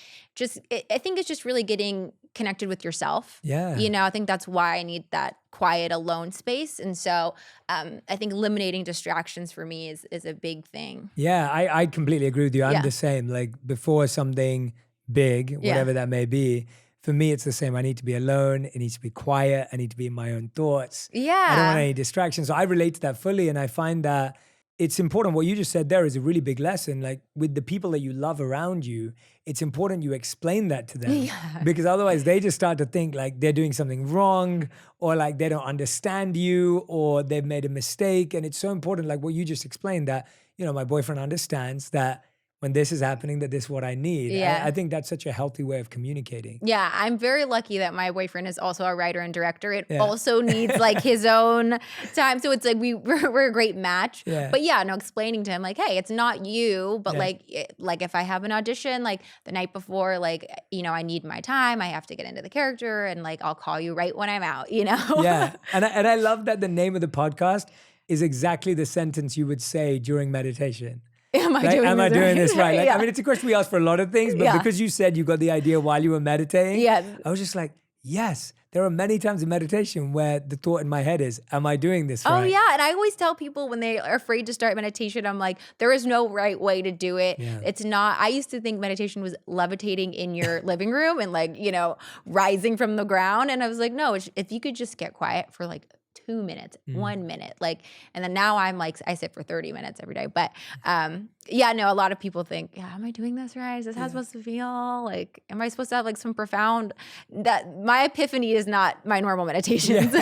I think it's just really getting connected with yourself. Yeah. I think that's why I need that quiet alone space. And so I think eliminating distractions for me is a big thing. Yeah, I completely agree with you. I'm the same. Like before something big, whatever that may be, for me, it's the same. I need to be alone. It needs to be quiet. I need to be in my own thoughts. Yeah. I don't want any distractions. So I relate to that fully. And I find that it's important. What you just said there is a really big lesson. Like with the people that you love around you, it's important you explain that to them. Yeah. Because otherwise they just start to think like they're doing something wrong, or like they don't understand you, or they've made a mistake. And it's so important, like what you just explained, that, my boyfriend understands that when this is happening, that this is what I need. Yeah. I think that's such a healthy way of communicating. Yeah, I'm very lucky that my boyfriend is also a writer and director. It also needs like his own time. So it's like we're a great match. Yeah. But explaining to him like, hey, it's not you, but like if I have an audition, like the night before, like, I need my time. I have to get into the character, and like I'll call you right when I'm out, Yeah. And I love that the name of the podcast is exactly the sentence you would say during meditation. Am I doing this right? Like, Yeah. I mean, it's a question we ask for a lot of things, but because you said you got the idea while you were meditating, I was just like, yes, there are many times in meditation where the thought in my head is, am I doing this right? Oh, yeah. And I always tell people when they are afraid to start meditation, I'm like, there is no right way to do it. Yeah. It's not. I used to think meditation was levitating in your living room and like, rising from the ground. And I was like, no, if you could just get quiet for like 2 minutes, 1 minute. Like, and then now I'm like, I sit for 30 minutes every day. But yeah, no, a lot of people think, yeah, am I doing this right? Is this how it's supposed to feel? Like, am I supposed to have like some profound, that my epiphany is not my normal meditations.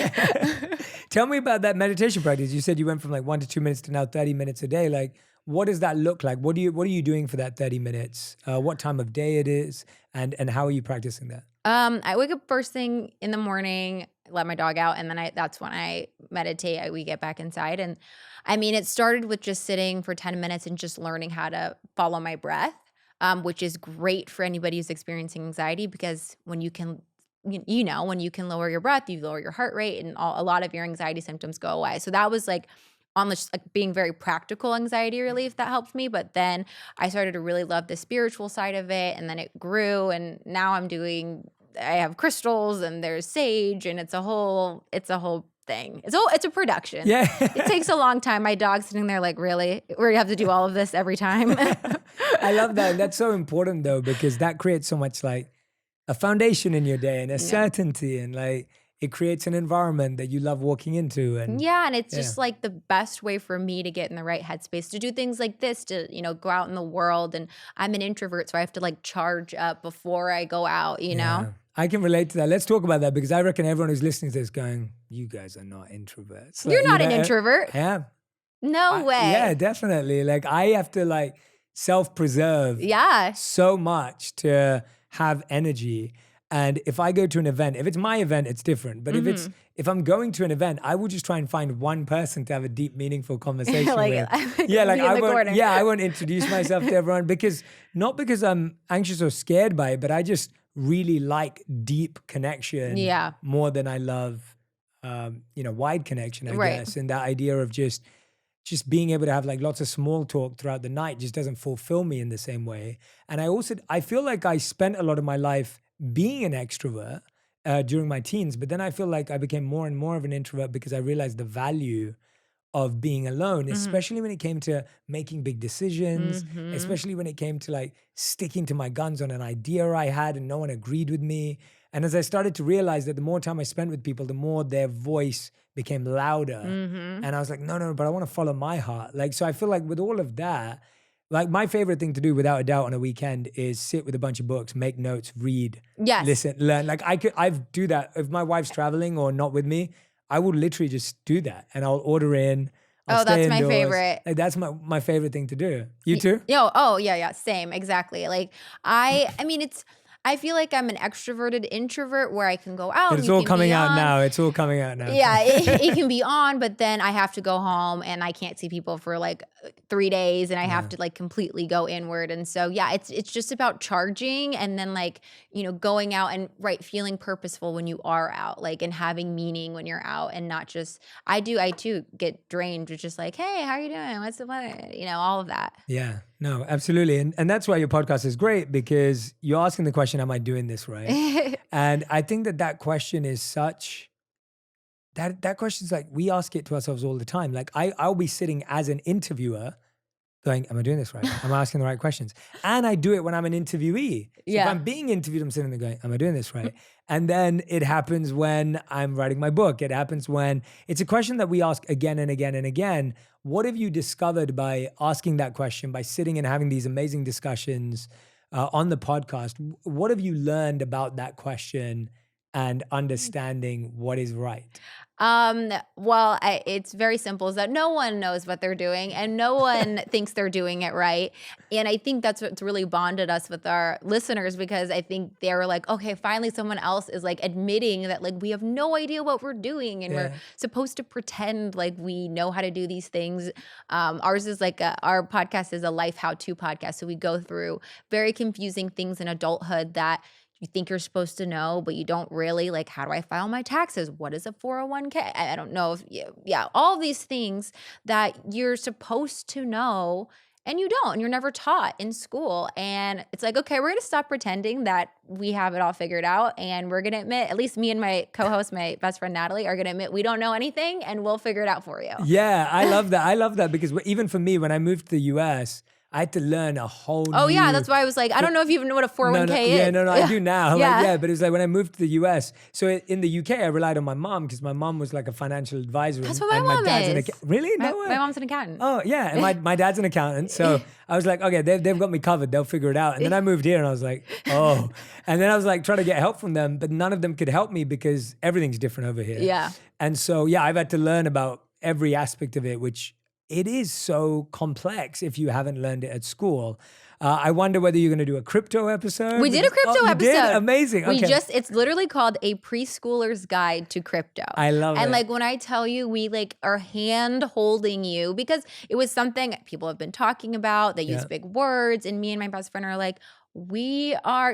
Tell me about that meditation practice. You said you went from like 1 to 2 minutes to now 30 minutes a day. Like, what does that look like? What are you doing for that 30 minutes? What time of day it is, and how are you practicing that? I wake up first thing in the morning, let my dog out, and then that's when I meditate. We get back inside. And I mean, it started with just sitting for 10 minutes and just learning how to follow my breath, which is great for anybody who's experiencing anxiety, because when you can, when you can lower your breath, you lower your heart rate, and a lot of your anxiety symptoms go away. So that was like on the like being very practical anxiety relief that helped me. But then I started to really love the spiritual side of it, and then it grew, and now I have crystals and there's sage, and it's a whole thing. It's a production. Yeah. It takes a long time. My dog's sitting there like, really? We have to do all of this every time. I love that. And that's so important though, because that creates so much like a foundation in your day and a certainty, and like it creates an environment that you love walking into. And and it's just like the best way for me to get in the right headspace to do things like this, to, go out in the world. And I'm an introvert, so I have to like charge up before I go out, you know? I can relate to that. Let's talk about that, because I reckon everyone who's listening to this going, you guys are not introverts. Like, You're not an introvert. I am. No way. Yeah, definitely. Like I have to like self-preserve so much to have energy. And if I go to an event, if it's my event, it's different. But if I'm going to an event, I will just try and find one person to have a deep, meaningful conversation with. I won't introduce myself to everyone, not because I'm anxious or scared by it, but I just really like deep connection more than I love, wide connection, I guess. And that idea of just being able to have like lots of small talk throughout the night just doesn't fulfill me in the same way. And I feel like I spent a lot of my life being an extrovert during my teens, but then I feel like I became more and more of an introvert because I realized the value of being alone, especially when it came to making big decisions, especially when it came to like sticking to my guns on an idea I had and no one agreed with me. And as I started to realize that the more time I spent with people, the more their voice became louder. And I was like, no, but I want to follow my heart. Like, so I feel like with all of that, like my favorite thing to do without a doubt on a weekend is sit with a bunch of books, make notes, read, listen, learn. Like I do that. If my wife's traveling or not with me, I will literally just do that, and I'll order in. I'll stay that's indoors. my favorite. Like that's my favorite thing to do. You too? Yeah. Same, exactly. Like I feel like I'm an extroverted introvert where I can go out. But it's all coming out now. It's all coming out now. Yeah, it can be on, but then I have to go home and I can't see people for like 3 days, and I have to like completely go inward. And so, it's just about charging, and then like, going out and feeling purposeful when you are out, like, and having meaning when you're out, and not just, I too get drained with just like, hey, how are you doing? What's the weather? All of that. Yeah. No, absolutely. And that's why your podcast is great, because you're asking the question, am I doing this right? And I think that question is such, that question's like, we ask it to ourselves all the time. Like I'll be sitting as an interviewer going, am I doing this right? Am I asking the right questions? And I do it when I'm an interviewee. So if I'm being interviewed, I'm sitting there going, am I doing this right? And then it happens when I'm writing my book. It happens when it's a question that we ask again and again and again. What have you discovered by asking that question, by sitting and having these amazing discussions on the podcast? What have you learned about that question and understanding what is right? Well, it's very simple, is that no one knows what they're doing and no one thinks they're doing it right. And I think that's what's really bonded us with our listeners, because I think they were like, okay, finally someone else is like admitting that like we have no idea what we're doing, and we're supposed to pretend like we know how to do these things. Ours is like our podcast is a life how-to podcast. So we go through very confusing things in adulthood that you think you're supposed to know, but you don't really. Like, how do I file my taxes? What is a 401k? I don't know all of these things that you're supposed to know and you don't, and you're never taught in school. And it's like, okay, we're going to stop pretending that we have it all figured out, and we're going to admit, at least me and my co-host, my best friend Natalie, are going to admit we don't know anything, and we'll figure it out for you. Yeah, I love that. I love that, because even for me, when I moved to the US, I had to learn a whole Oh new... yeah, that's why I was like, I don't know if you even know what a 401k is. Yeah, no, I do now. Yeah. Like, yeah, but it was like when I moved to the US. So in the UK, I relied on my mom because my mom was like a financial advisor. That's and, what my and mom dad's is. Really? No way. My mom's an accountant. Oh yeah, and my dad's an accountant. So I was like, okay, they've got me covered. They'll figure it out. And then I moved here and I was like, oh. And then I was like trying to get help from them, but none of them could help me because everything's different over here. Yeah. And so, yeah, I've had to learn about every aspect of it, which it is so complex if you haven't learned it at school. I wonder whether you're going to do a crypto episode. We did a crypto you episode. Did? Amazing. Okay. It's literally called A Preschooler's Guide to Crypto. I love it. And like when I tell you, we like are hand holding you because it was something people have been talking about. They use big words, and me and my best friend are like,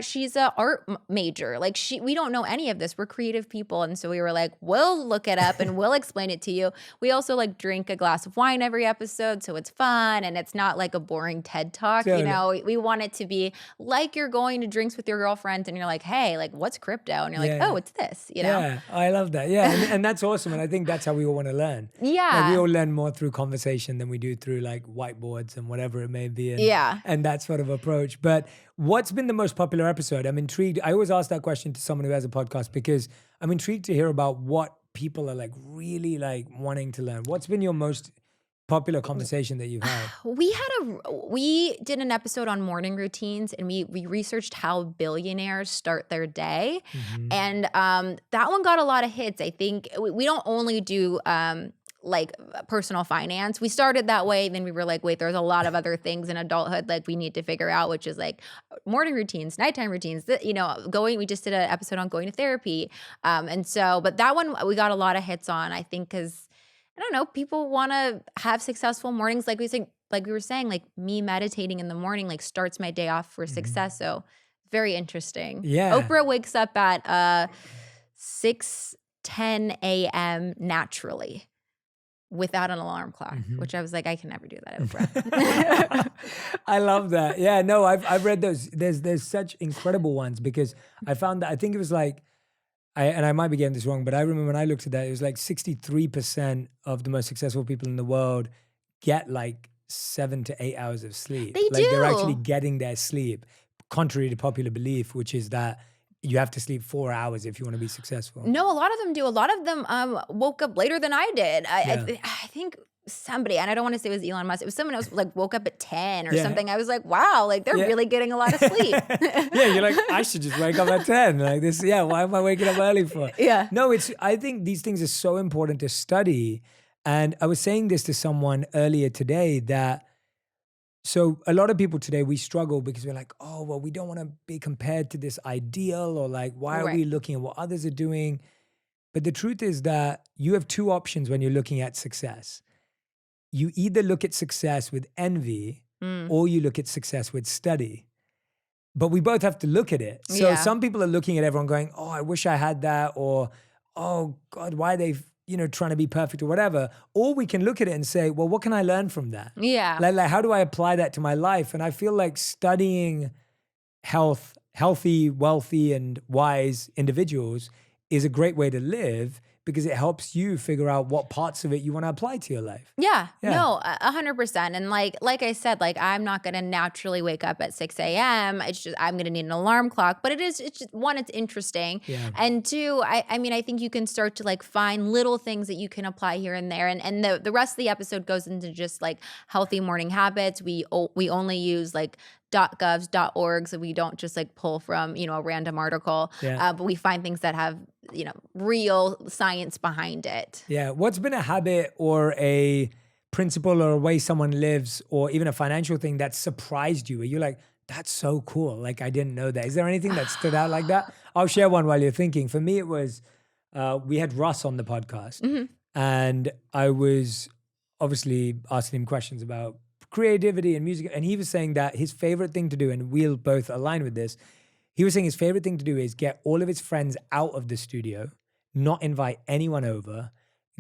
she's a art major. Like we don't know any of this. We're creative people. And so we were like, we'll look it up and we'll explain it to you. We also like drink a glass of wine every episode. So it's fun. And it's not like a boring TED talk. Totally. You know, we want it to be like you're going to drinks with your girlfriend and you're like, hey, like what's crypto? And you're like, oh, it's this, you know? Yeah, I love that. Yeah. And that's awesome. And I think that's how we all want to learn. Yeah. Like we all learn more through conversation than we do through like whiteboards and whatever it may be. And that sort of approach. But what's been the most popular episode? I'm intrigued. I always ask that question to someone who has a podcast because I'm intrigued to hear about what people are like really like wanting to learn. What's been your most popular conversation that you've had? We did an episode on morning routines, and we researched how billionaires start their day. Mm-hmm. And that one got a lot of hits. I think we don't only do like personal finance. We started that way. Then we were like, wait, there's a lot of other things in adulthood like we need to figure out, which is like morning routines, nighttime routines, we just did an episode on going to therapy. But that one we got a lot of hits on, I think, because I don't know, people want to have successful mornings. Like we were saying, like me meditating in the morning, like starts my day off for success. So very interesting. Yeah. Oprah wakes up at 6:10 a.m. naturally, without an alarm clock, which I was like, I can never do that, Oprah. I love that. Yeah, no, I've read those. There's such incredible ones because I found that I think it was like, I might be getting this wrong, but I remember when I looked at that, it was like 63% of the most successful people in the world get like 7 to 8 hours of sleep. They like do. They're actually getting their sleep, contrary to popular belief, which is that you have to sleep 4 hours if you want to be successful. No, a lot of them do. A lot of them woke up later than I did. I think somebody, and I don't want to say it was Elon Musk, it was someone else like woke up at 10 or something. I was like, wow, like they're really getting a lot of sleep. Yeah, you're like, I should just wake up at 10. Like this, why am I waking up early for? Yeah. No, I think these things are so important to study. And I was saying this to someone earlier today that, so a lot of people today, we struggle because we're like, oh, well, we don't want to be compared to this ideal, or like, why are we looking at what others are doing? But the truth is that you have two options when you're looking at success. You either look at success with envy or you look at success with study. But we both have to look at it. So some people are looking at everyone going, oh, I wish I had that, or, oh God, why are they trying to be perfect or whatever. Or we can look at it and say, well, what can I learn from that? Yeah. Like how do I apply that to my life? And I feel like studying healthy, wealthy, and wise individuals is a great way to live because it helps you figure out what parts of it you want to apply to your life. Yeah. No, 100%. And like I said, like I'm not going to naturally wake up at 6 a.m. It's just, I'm going to need an alarm clock, but it's just, one, it's interesting. Yeah. And two, I mean, I think you can start to like find little things that you can apply here and there. And the rest of the episode goes into just like healthy morning habits. We only use like .govs, .org, so we don't just like pull from, a random article, but we find things that have, real science behind it. Yeah. What's been a habit or a principle or a way someone lives or even a financial thing that surprised you where you're like, that's so cool. Like, I didn't know that. Is there anything that stood out like that? I'll share one while you're thinking. For me, it was, we had Russ on the podcast and I was obviously asking him questions about creativity and music. And he was saying that his favorite thing to do, and we'll both align with this, he was saying his favorite thing to do is get all of his friends out of the studio, not invite anyone over,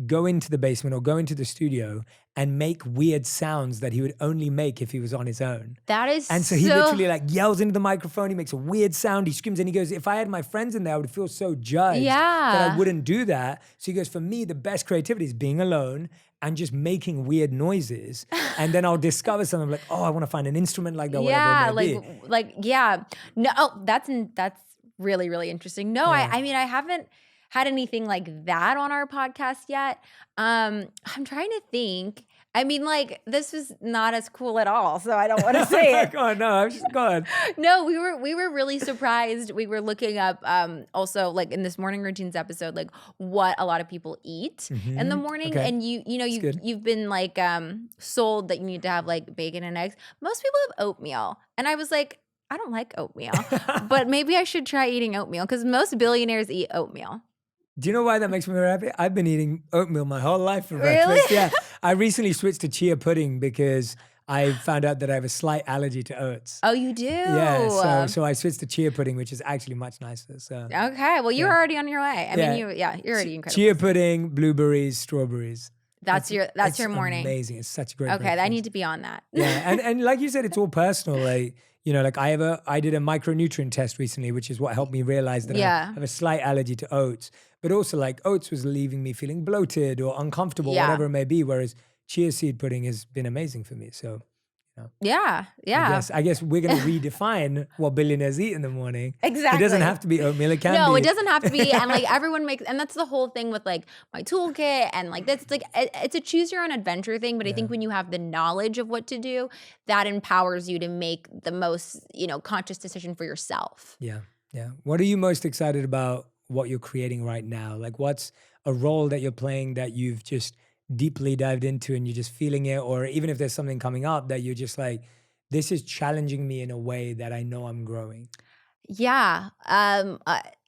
go into the basement or go into the studio and make weird sounds that he would only make if he was on his own. That is And so he literally like yells into the microphone. He makes a weird sound. He screams and he goes, if I had my friends in there, I would feel so judged that I wouldn't do that. So he goes, for me, the best creativity is being alone and just making weird noises. And then I'll discover something like, oh, I want to find an instrument like that, whatever it may be. Yeah. No, that's really, really interesting. No, I mean, I haven't had anything like that on our podcast yet. I'm trying to think. I mean, like, this was not as cool at all, so I don't want to say it. Oh no, I'm just gone. No, we were really surprised. We were looking up also like in this morning routines episode, like what a lot of people eat in the morning. Okay. And you've been like sold that you need to have like bacon and eggs. Most people have oatmeal. And I was like, I don't like oatmeal, but maybe I should try eating oatmeal because most billionaires eat oatmeal. Do you know why that makes me very happy? I've been eating oatmeal my whole life for Really? breakfast. Yeah. I recently switched to chia pudding because I found out that I have a slight allergy to oats. Oh, you do? Yeah. So I switched to chia pudding, which is actually much nicer. So okay. Well, you're already on your way. I mean, you're already incredible. Chia pudding, blueberries, strawberries. That's your morning. Amazing. It's such a great Okay, breakfast. I need to be on that. Yeah. And like you said, it's all personal. Like, like I did a micronutrient test recently, which is what helped me realize that I have a slight allergy to oats. But also like oats was leaving me feeling bloated or uncomfortable, whatever it may be. Whereas chia seed pudding has been amazing for me. So, Yeah. I guess we're going to redefine what billionaires eat in the morning. Exactly. It doesn't have to be oatmeal. It can be. No, it doesn't have to be. And like everyone makes, and that's the whole thing with like my toolkit and like that's like, it's a choose your own adventure thing. But I think when you have the knowledge of what to do, that empowers you to make the most, conscious decision for yourself. Yeah. Yeah. What are you most excited about what you're creating right now? Like what's a role that you're playing that you've just deeply dived into and you're just feeling it? Or even if there's something coming up that you're just like, this is challenging me in a way that I know I'm growing. Yeah.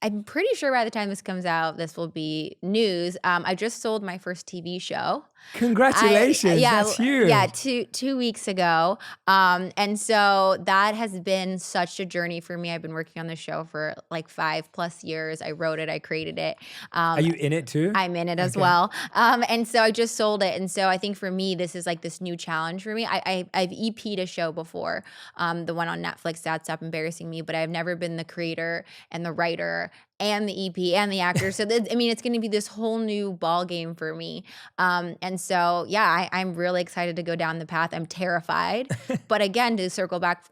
I'm pretty sure by the time this comes out, this will be news. I just sold my first TV show. Congratulations. That's huge. Yeah, two weeks ago. And so that has been such a journey for me. I've been working on the show for like 5+ years. I wrote it, I created it. Are you in it too? I'm in it as well. And so I just sold it. And so I think for me, this is like this new challenge for me. I've EP'd a show before, the one on Netflix, Stop Embarrassing Me, but I've never been the creator and the writer and the EP and the actor. So it's going to be this whole new ball game for me. And so, I'm really excited to go down the path. I'm terrified, but again, to circle back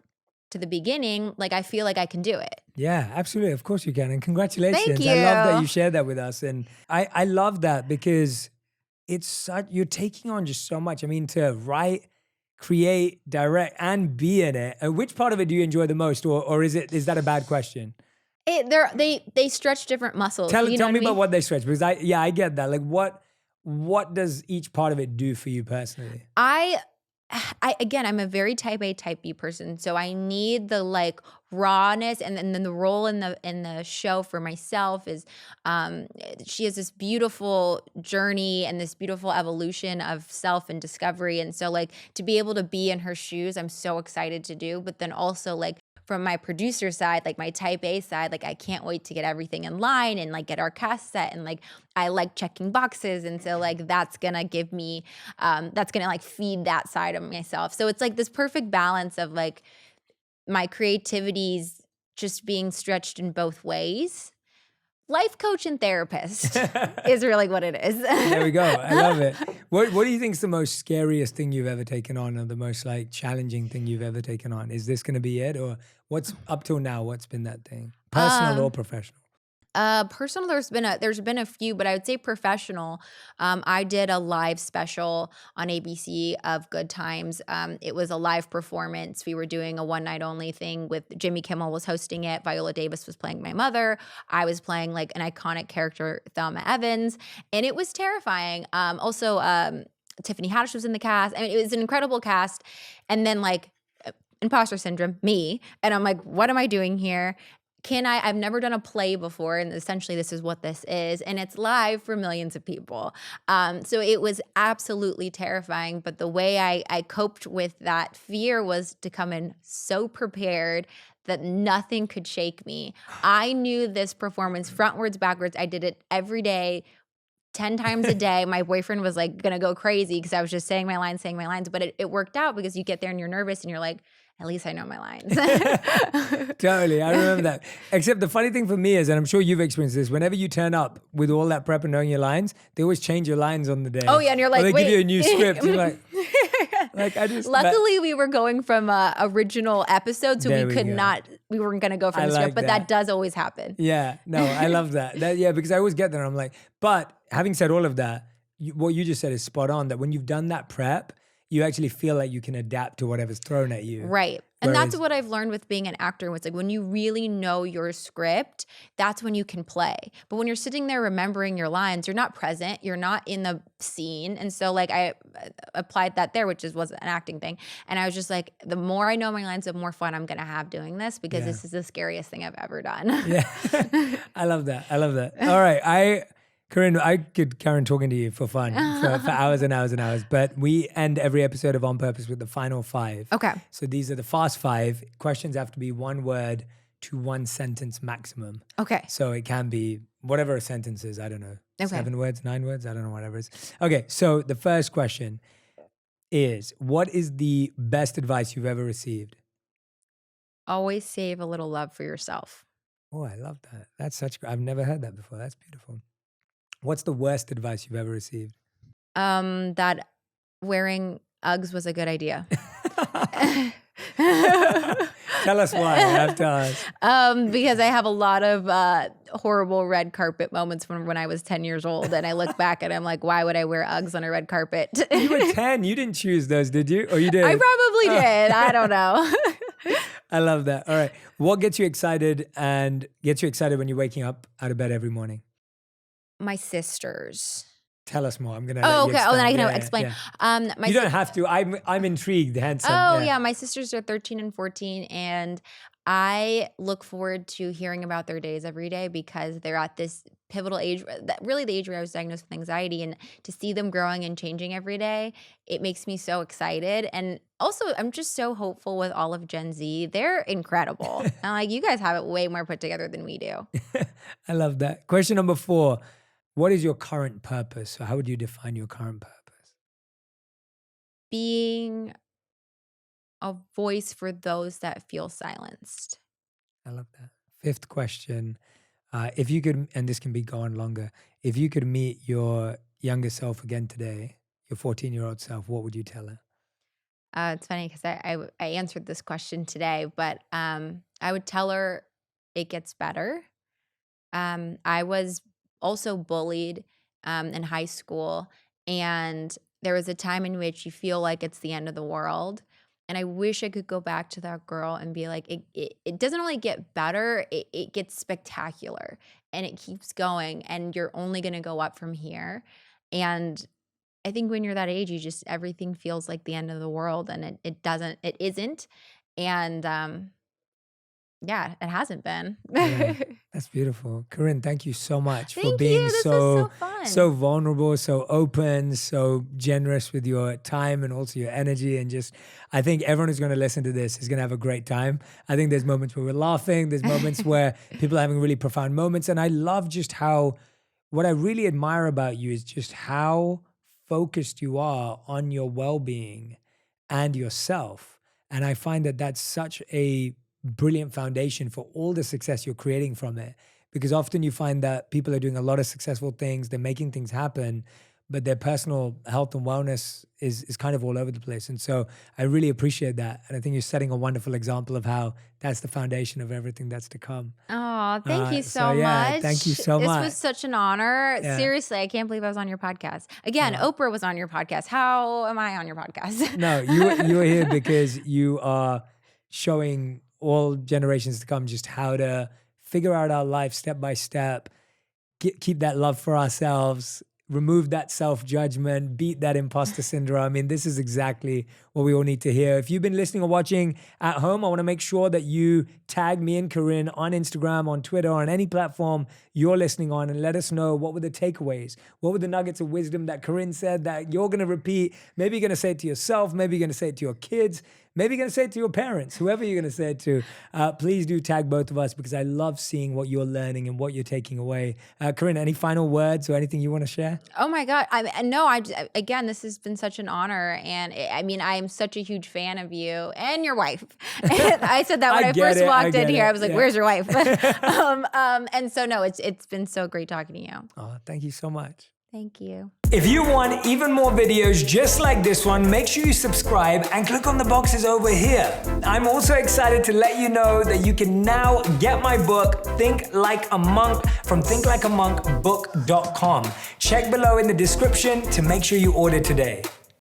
to the beginning, like I feel like I can do it. Yeah, absolutely. Of course you can. And congratulations. Thank you. I love that you shared that with us. And I love that because you're taking on just so much. I mean, to write, create, direct, and be in it. Which part of it do you enjoy the most? Or is that a bad question? They stretch different muscles. Tell me about what they stretch, because I get that. Like what does each part of it do for you personally? Again, I'm a very type A, type B person, so I need the like rawness, and then the role in the show for myself is, she has this beautiful journey and this beautiful evolution of self and discovery, and so like to be able to be in her shoes, I'm so excited to do. But then also like from my producer side, like my type A side, like I can't wait to get everything in line and like get our cast set, and like I like checking boxes, and so like that's gonna give me, that's gonna like feed that side of myself. So it's like this perfect balance of like my creativity's just being stretched in both ways. Life coach and therapist is really what it is. There we go. I love it. What do you think is the most scariest thing you've ever taken on, or the most like challenging thing you've ever taken on? Is this going to be it, or what's up till now? What's been that thing, personal or professional? Personal, there's been a few, but I would say professional. I did a live special on ABC of Good Times. It was a live performance. We were doing a one night only thing with Jimmy Kimmel was hosting it. Viola Davis was playing my mother. I was playing like an iconic character, Thelma Evans, and it was terrifying. Also, Tiffany Haddish was in the cast. I mean, it was an incredible cast. And then like imposter syndrome, me, and I'm like, what am I doing here? I've never done a play before, and essentially this is what this is, and it's live for millions of people. So it was absolutely terrifying, but the way I coped with that fear was to come in so prepared that nothing could shake me. I knew this performance frontwards, backwards. I did it every day 10 times a day. My boyfriend was like gonna go crazy because I was just saying my lines, but it worked out because you get there and you're nervous and you're like, at least I know my lines. Totally. I remember that. Except the funny thing for me is, and I'm sure you've experienced this, whenever you turn up with all that prep and knowing your lines, they always change your lines on the day. Oh yeah, and you're like, or they wait. give you a new script. You're like I just. Luckily, we were going from original episode, so we weren't going to go from the script, but that does always happen. Yeah, no, I love that. Yeah, because I always get there. I'm like, but having said all of that, what you just said is spot on, that when you've done that prep, you actually feel like you can adapt to whatever's thrown at you. Right. And that's what I've learned with being an actor. It's like when you really know your script, that's when you can play. But when you're sitting there remembering your lines, you're not present, you're not in the scene. And so like I applied that there, which was an acting thing. And I was just like, the more I know my lines, the more fun I'm going to have doing this, because this is the scariest thing I've ever done. Yeah. I love that. All right. Corinne, I could carry on talking to you for fun for hours and hours and hours, but we end every episode of On Purpose with the final 5. Okay. So these are the fast 5. Questions have to be 1 word to 1 sentence maximum. Okay. So it can be whatever a sentence is. I don't know. Okay. 7 words, 9 words. I don't know, whatever it is. Okay. So the first question is, what is the best advice you've ever received? Always save a little love for yourself. Oh, I love that. That's I've never heard that before. That's beautiful. What's the worst advice you've ever received? That wearing Uggs was a good idea. Tell us why. I have to ask. Because I have a lot of horrible red carpet moments from when I was 10 years old. And I look back and I'm like, why would I wear Uggs on a red carpet? You were 10. You didn't choose those, did you? Or you did? I probably did. I don't know. I love that. All right. What gets you excited when you're waking up out of bed every morning? My sisters. Tell us more. I'm gonna. Oh, okay. Oh, then I can explain. Yeah. You don't have to. I'm intrigued. Hence. Yeah. My sisters are 13 and 14, and I look forward to hearing about their days every day because they're at this pivotal age, really the age where I was diagnosed with anxiety, and to see them growing and changing every day, it makes me so excited. And also, I'm just so hopeful with all of Gen Z. They're incredible. And like, you guys have it way more put together than we do. I love that. Question number 4. What is your current purpose? So how would you define your current purpose? Being a voice for those that feel silenced. I love that. 5th question. If you could, and this can be going longer, if you could meet your younger self again today, your 14-year-old self, what would you tell her? It's funny because I answered this question today, but I would tell her it gets better. I was also bullied in high school, and there was a time in which you feel like it's the end of the world. And I wish I could go back to that girl and be like, it doesn't only get better, it gets spectacular, and it keeps going, and you're only going to go up from here. And I think when you're that age, everything feels like the end of the world, and it isn't. And yeah, it hasn't been. Yeah, that's beautiful. Corinne, thank you so much for Thank being you. This was so fun. so vulnerable, so open, so generous with your time and also your energy. And just, I think everyone who's going to listen to this is going to have a great time. I think there's moments where we're laughing. There's moments where people are having really profound moments. And I love just what I really admire about you is just how focused you are on your well-being and yourself. And I find that that's such a brilliant foundation for all the success you're creating from it. Because often you find that people are doing a lot of successful things, they're making things happen, but their personal health and wellness is kind of all over the place. And so I really appreciate that. And I think you're setting a wonderful example of how that's the foundation of everything that's to come. Oh, thank you so much. Thank you so much. This was such an honor. Yeah. Seriously, I can't believe I was on your podcast. Again, Oprah was on your podcast. How am I on your podcast? No, you were here because you are showing all generations to come just how to figure out our life step by step, keep that love for ourselves, remove that self-judgment, beat that imposter syndrome. I mean, this is exactly what we all need to hear. If you've been listening or watching at home, I want to make sure that you tag me and Corinne on Instagram, on Twitter, on any platform you're listening on, and let us know what were the takeaways, what were the nuggets of wisdom that Corinne said that you're going to repeat. Maybe you're going to say it to yourself, maybe you're going to say it to your kids, Maybe you're going to say it to your parents, whoever you're going to say it to. Please do tag both of us because I love seeing what you're learning and what you're taking away. Corinne, any final words or anything you want to share? Oh my God. Again, this has been such an honor. And I am such a huge fan of you and your wife. And I said that when I first walked in here. I was like, where's your wife? And so, no, it's been so great talking to you. Oh, thank you so much. Thank you. If you want even more videos just like this one, make sure you subscribe and click on the boxes over here. I'm also excited to let you know that you can now get my book, Think Like a Monk, from thinklikeamonkbook.com. Check below in the description to make sure you order today.